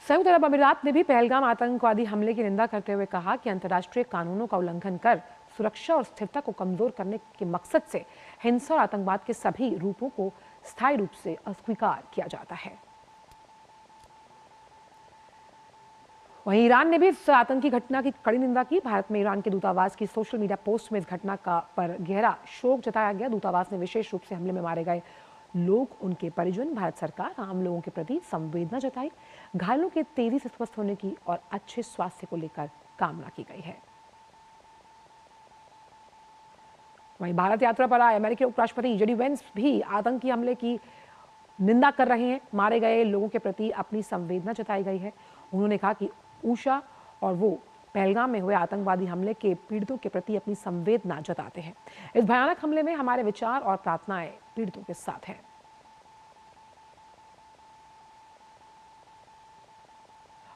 [SPEAKER 1] संयुक्त अरब अमीरात ने भी पहलगाम आतंकवादी हमले की निंदा करते हुए कहा कि अंतर्राष्ट्रीय कानूनों का उल्लंघन कर सुरक्षा और स्थिरता को कमजोर करने के मकसद से हिंसा और आतंकवाद के सभी रूपों को स्थायी रूप से अस्वीकार किया जाता है। वहीं ईरान ने भी इस आतंकी घटना की कड़ी निंदा की। भारत में ईरान के दूतावास की सोशल मीडिया पोस्ट में इस घटना पर गहरा शोक जताया गया। दूतावास ने विशेष रूप से हमले में मारे गए लोग, उनके परिजन, भारत सरकार, आम लोगों के प्रति संवेदना जताई। घायलों के तेजी से स्वस्थ होने की और अच्छे स्वास्थ्य को लेकर कामना की गई है। वहीं भारत यात्रा पर आए अमेरिकी उपराष्ट्रपति जेडी वेंस भी आतंकी हमले की निंदा कर रहे हैं। मारे गए लोगों के प्रति अपनी संवेदना जताई गई है। उन्होंने कहा कि ऊषा और वो पहलगाम में हुए आतंकवादी हमले के पीड़ितों के प्रति अपनी संवेदना जताते हैं। इस भयानक हमले में हमारे विचार और प्रार्थनाएं पीड़ितों के साथ हैं।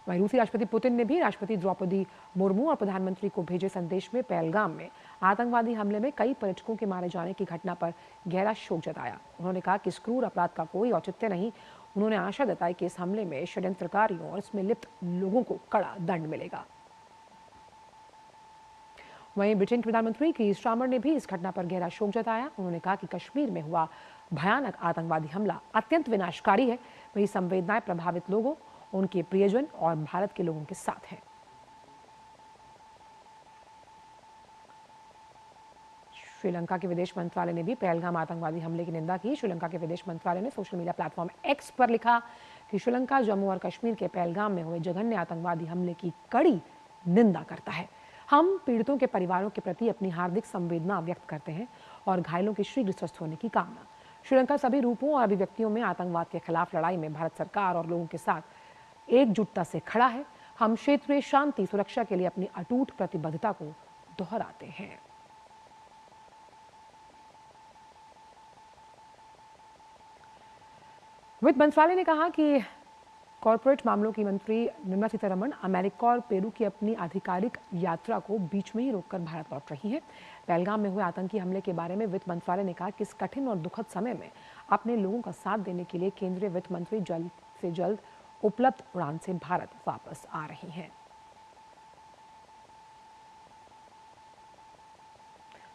[SPEAKER 1] वहीं रूसी राष्ट्रपति पुतिन ने भी राष्ट्रपति द्रौपदी मुर्मू और प्रधानमंत्री को भेजे संदेश में पहलगाम में आतंकवादी हमले में कई पर्यटकों के मारे जाने की घटना पर गहरा शोक जताया। उन्होंने कहा कि इस क्रूर अपराध का कोई औचित्य नहीं। उन्होंने आशा जताई कि इस हमले में षड्यंत्रकारियों और इसमें लिप्त लोगों को कड़ा दंड मिलेगा। वहीं ब्रिटेन के प्रधानमंत्री कीर स्टारमर ने भी इस घटना पर गहरा शोक जताया। उन्होंने कहा कि कश्मीर में हुआ भयानक आतंकवादी हमला अत्यंत विनाशकारी है। वही संवेदनाएं प्रभावित लोगों, उनके प्रियजन और भारत के लोगों के साथ हैं। श्रीलंका के विदेश मंत्रालय ने भी पहलगाम आतंकवादी हमले की निंदा की। श्रीलंका के विदेश मंत्रालय ने सोशल मीडिया प्लेटफॉर्म एक्स पर लिखा कि श्रीलंका जम्मू और कश्मीर के पहलगाम में हुए जघन्य आतंकवादी हमले की कड़ी निंदा करता है। हम पीड़ितों के परिवारों के प्रति अपनी हार्दिक संवेदना व्यक्त करते हैं और घायलों के शीघ्र स्वस्थ होने की कामना। श्रीलंका सभी रूपों और अभिव्यक्तियों में आतंकवाद के खिलाफ लड़ाई में भारत सरकार और लोगों के साथ एकजुटता से खड़ा है। हम क्षेत्रीय शांति सुरक्षा के लिए अपनी अटूट प्रतिबद्धता को दोहराते हैं। वित्त मंत्रालय ने कहा कि कॉरपोरेट मामलों की मंत्री निर्मला सीतारमण अमेरिका और पेरू की अपनी आधिकारिक यात्रा को बीच में ही रोककर भारत लौट रही हैं। पहलगाम में हुए आतंकी हमले के बारे में वित्त मंत्रालय ने कहा कि इस कठिन और दुखद समय में अपने लोगों का साथ देने के लिए केंद्रीय वित्त मंत्री जल्द से जल्द उपलब्ध उड़ान से भारत वापस आ रही हैं।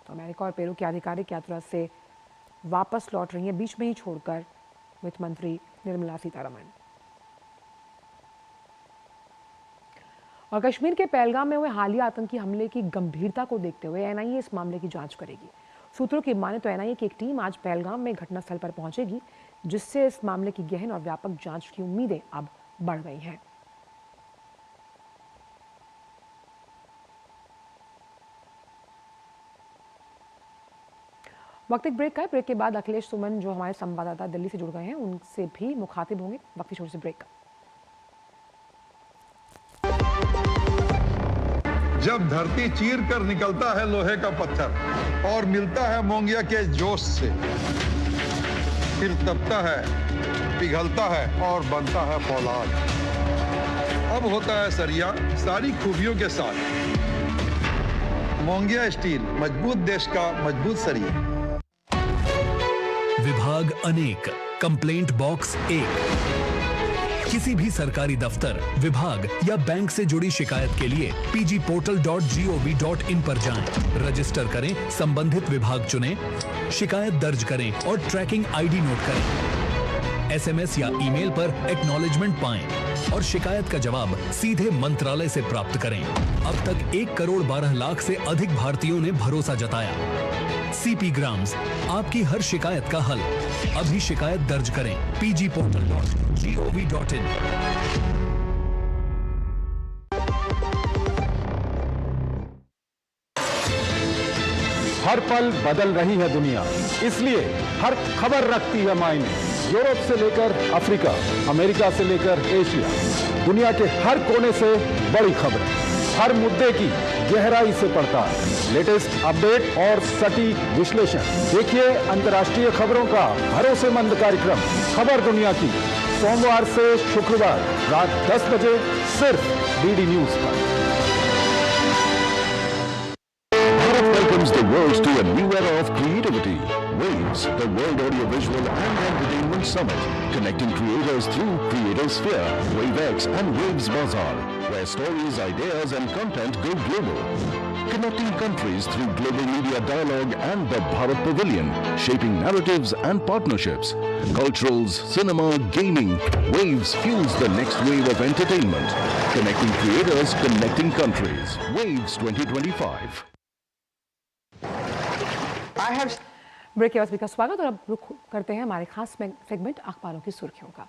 [SPEAKER 1] तो अमेरिका और पेरू की आधिकारिक यात्रा से वापस लौट रही हैं, बीच में ही छोड़कर वित्त मंत्री निर्मला सीतारमण। और कश्मीर के पहलगाम में हुए हालिया आतंकी हमले की गंभीरता को देखते हुए एनआईए इस मामले की जांच करेगी। सूत्रों की माने तो एनआईए की एक टीम आज पहलगाम में घटनास्थल पर पहुंचेगी, जिससे इस मामले की गहन और व्यापक जांच की उम्मीदें अब बढ़ गई हैं। वक्त एक ब्रेक का है। ब्रेक के बाद अखिलेश सुमन जो हमारे संवाददाता दिल्ली से जुड़ गए हैं, उनसे भी मुखातिब होंगे। वक्त की छोटे से ब्रेक का।
[SPEAKER 7] जब धरती चीर कर निकलता है लोहे का पत्थर और मिलता है मोंगिया के जोश से, फिर तपता है, पिघलता है और बनता है फौलाद। अब होता है सरिया सारी खूबियों के साथ। मोंगिया स्टील, मजबूत देश का मजबूत सरिया।
[SPEAKER 3] विभाग अनेक, कंप्लेंट बॉक्स 1। किसी भी सरकारी दफ्तर, विभाग या बैंक से जुड़ी शिकायत के लिए pgportal.gov.in पर जाएं, रजिस्टर करें, संबंधित विभाग चुनें, शिकायत दर्ज करें और ट्रैकिंग आईडी नोट करें। एसएमएस या ईमेल पर एक्नॉलेजमेंट पाएं और शिकायत का जवाब सीधे मंत्रालय से प्राप्त करें। अब तक 1 करोड़ 12 लाख से अधिक भारतीयों ने भरोसा जताया। सीपी ग्राम्स, आपकी हर शिकायत का हल। अभी शिकायत दर्ज करें pgportal.gov.in।
[SPEAKER 15] हर पल बदल रही है दुनिया, इसलिए हर खबर रखती है मायने। यूरोप से लेकर अफ्रीका, अमेरिका से लेकर एशिया, दुनिया के हर कोने से बड़ी खबरें, हर मुद्दे की गहराई से पड़ताल, लेटेस्ट अपडेट और सटीक विश्लेषण। देखिए अंतर्राष्ट्रीय खबरों का भरोसेमंद कार्यक्रम खबर दुनिया की, सोमवार से शुक्रवार रात 10 बजे सिर्फ डीडी न्यूज पर।
[SPEAKER 16] Welcomes the world to a new era of creativity. Waves, the World Audiovisual and Entertainment Summit, connecting creators through Creators Fair, WaveX and Waves Bazaar. where stories, ideas and content go global. Connecting countries through global media dialogue and the Bharat Pavilion, shaping narratives and partnerships. Culturals, cinema, gaming, Waves fuels the next wave of entertainment. Connecting creators, connecting countries. Waves 2025.
[SPEAKER 1] Break के बाद का स्वागत और अब रुख करते हैं हमारे खास सेगमेंट अखबारों की सुर्खियों का।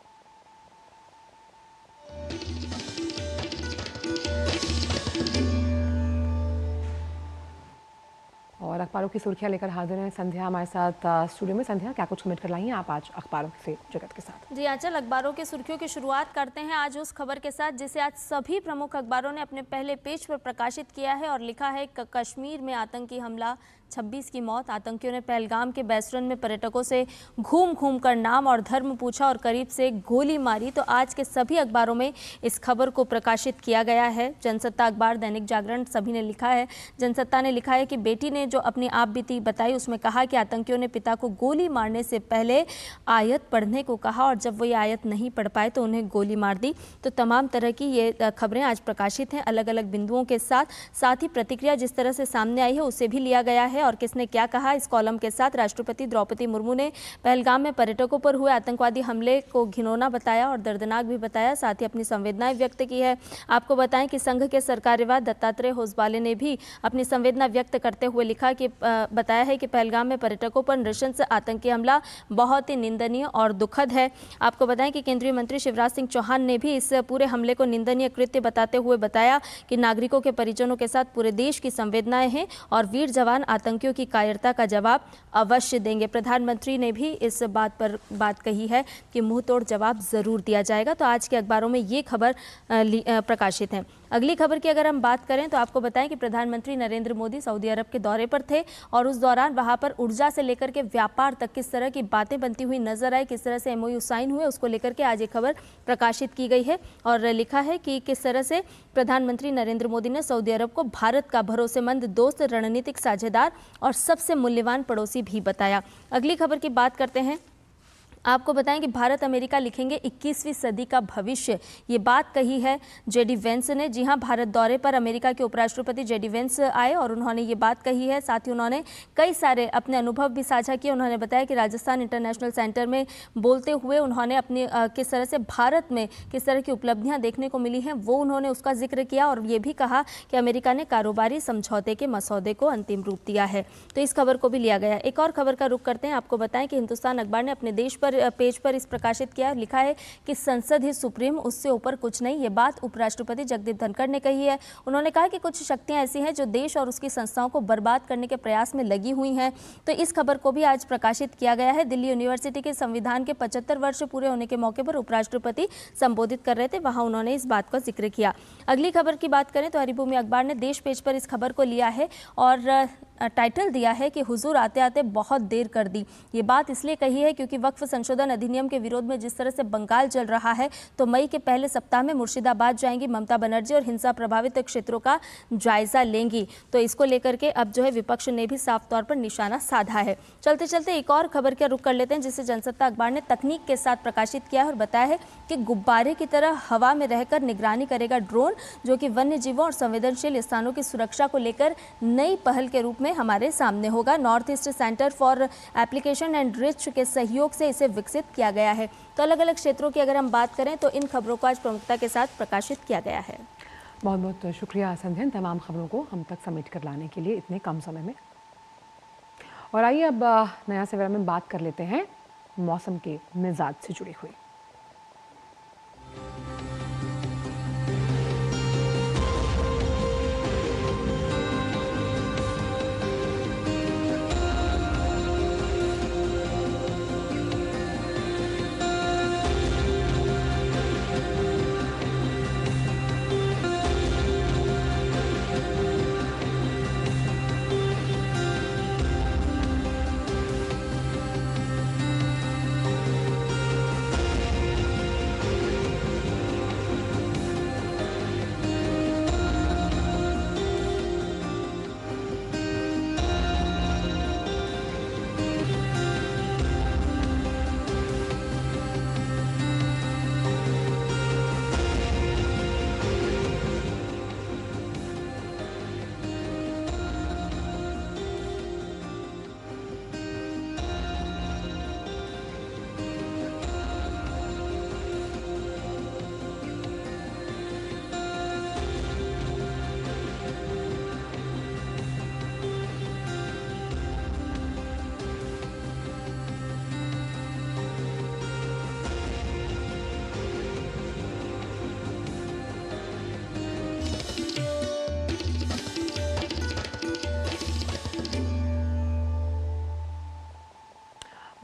[SPEAKER 1] और अखबारों की सुर्खियां लेकर हाजिर हैं संध्या हमारे साथ स्टूडियो में। संध्या, क्या कुछ कमेंट कर लाई हैं आप आज अखबारों से जगत के साथ?
[SPEAKER 17] जी आंचल, अखबारों की सुर्खियों की शुरुआत करते हैं आज उस खबर के साथ जिसे आज सभी प्रमुख अखबारों ने अपने पहले पेज पर प्रकाशित किया है और लिखा है कश्मीर में आतंकी हमला, 26 की मौत। आतंकियों ने पहलगाम के बैसरन में पर्यटकों से घूम घूम कर नाम और धर्म पूछा और करीब से गोली मारी। तो आज के सभी अखबारों में इस खबर को प्रकाशित किया गया है। जनसत्ता अखबार, दैनिक जागरण, सभी ने लिखा है। जनसत्ता ने लिखा है कि बेटी ने जो अपनी आप बीती बताई, उसमें कहा कि आतंकियों ने पिता को गोली मारने से पहले आयत पढ़ने को कहा और जब वो ये आयत नहीं पढ़ पाए तो उन्हें गोली मार दी। तो तमाम तरह की ये खबरें आज प्रकाशित हैं अलग अलग बिंदुओं के साथ ही प्रतिक्रिया जिस तरह से सामने आई है उसे भी लिया गया है और किसने क्या कहा इस कॉलम के साथ। राष्ट्रपति द्रौपदी मुर्मू ने पहलगाम में पर्यटकों पर हुए आतंकवादी हमले को घिनौना बताया और दर्दनाक भी बताया, साथ ही अपनी संवेदनाएं व्यक्त की है। आपको बताएं कि संघ के सरकार्यवाह दत्तात्रेय होसबाले ने भी अपनी संवेदना व्यक्त करते हुए लिखा कि बताया है कि पहलगाम में पर्यटकों पर नृशंस आतंकी हमला बहुत ही निंदनीय और दुखद है। आपको बताएं कि केंद्रीय मंत्री शिवराज सिंह चौहान ने भी इस पूरे हमले को निंदनीय कृत्य बताते हुए बताया कि नागरिकों के परिजनों के साथ पूरे देश की संवेदनाएं हैं और वीर जवान आतंकियों की कायरता का जवाब अवश्य देंगे। प्रधानमंत्री ने भी इस बात पर बात कही है कि मुंहतोड़ जवाब जरूर दिया जाएगा। तो आज के अखबारों में ये खबर प्रकाशित है। अगली खबर की अगर हम बात करें तो आपको बताएं कि प्रधानमंत्री नरेंद्र मोदी सऊदी अरब के दौरे पर थे और उस दौरान वहां पर ऊर्जा से लेकर के व्यापार तक किस तरह की बातें बनती हुई नजर आई, किस तरह से MOU साइन हुए, उसको लेकर के आज ये खबर प्रकाशित की गई है और लिखा है कि किस तरह से प्रधानमंत्री नरेंद्र मोदी ने सऊदी अरब को भारत का भरोसेमंद दोस्त, रणनीतिक साझेदार और सबसे मूल्यवान पड़ोसी भी बताया। अगली खबर की बात करते हैं। आपको बताएं कि भारत अमेरिका लिखेंगे 21वीं सदी का भविष्य, ये बात कही है JD वेंस ने। जी हां, भारत दौरे पर अमेरिका के उपराष्ट्रपति JD वेंस आए और उन्होंने ये बात कही है। साथ ही उन्होंने कई सारे अपने अनुभव भी साझा किए। उन्होंने बताया कि राजस्थान इंटरनेशनल सेंटर में बोलते हुए उन्होंने अपनी किस तरह से भारत में किस तरह की उपलब्धियां देखने को मिली हैं वो उन्होंने उसका जिक्र किया और ये भी कहा कि अमेरिका ने कारोबारी समझौते के मसौदे को अंतिम रूप दिया है। तो इस खबर को भी लिया गया। एक और खबर का रुख करते हैं। आपको बताएं कि हिंदुस्तान अखबार ने अपने देश पर पेज पर इस प्रकाशित किया, लिखा है कि संसद ही सुप्रीम, उससे ऊपर कुछ नहीं। ये बात उपराष्ट्रपति जगदीप धनखड़ ने कही है। उन्होंने कहा कि कुछ शक्तियां ऐसी हैं जो देश और उसकी संस्थाओं को बर्बाद करने के प्रयास में लगी हुई हैं। तो इस खबर को भी आज प्रकाशित किया गया है। दिल्ली यूनिवर्सिटी के संविधान के 75 वर्ष पूरे होने के मौके पर उपराष्ट्रपति संबोधित कर रहे थे, वहां उन्होंने इस बात का जिक्र किया। अगली खबर की बात करें तो हरिभूमि अखबार ने देश पेज पर इस खबर को लिया है और टाइटल दिया है कि हुजूर आते आते बहुत देर कर दी। ये बात इसलिए कही है क्योंकि वक्फ संशोधन अधिनियम के विरोध में जिस तरह से बंगाल चल रहा है तो मई के पहले सप्ताह में मुर्शिदाबाद जाएंगी ममता बनर्जी और हिंसा प्रभावित क्षेत्रों का जायजा लेंगी। तो इसको लेकर के अब जो है विपक्ष ने भी साफ तौर पर निशाना साधा है। चलते चलते एक और खबर का रुख कर लेते हैं जिसे जनसत्ता अखबार ने तकनीक के साथ प्रकाशित किया है और बताया है कि गुब्बारे की तरह हवा में रहकर निगरानी करेगा ड्रोन, जो कि वन्य जीवों और संवेदनशील स्थानों की सुरक्षा को लेकर नई पहल के रूप में हमारे सामने होगा। North east centre for application and research के सहयोग से इसे विकसित किया गया है। तो अलग अलग क्षेत्रों की अगर हम बात करें तो इन खबरों को आज प्रमुखता के साथ प्रकाशित किया गया है।
[SPEAKER 1] बहुत बहुत शुक्रिया संध्या, तमाम खबरों को हम तक समेट कर लाने के लिए इतने कम समय में। और आइए अब नया सवेरा में बात कर लेते हैं मौसम के मिजाज से जुड़ी हुई।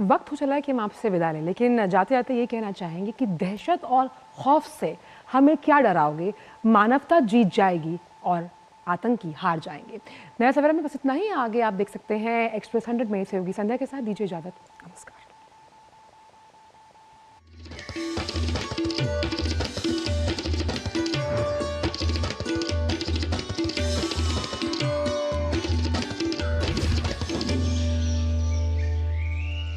[SPEAKER 1] वक्त हो चला है कि हम आपसे विदा लें, लेकिन जाते जाते ये कहना चाहेंगे कि दहशत और खौफ से हमें क्या डराओगे, मानवता जीत जाएगी और आतंकी हार जाएंगे। नया सवेरा में बस इतना ही। आगे आप देख सकते हैं एक्सप्रेस 100 में से होगी संध्या के साथ। दीजिए इजाजत, नमस्कार।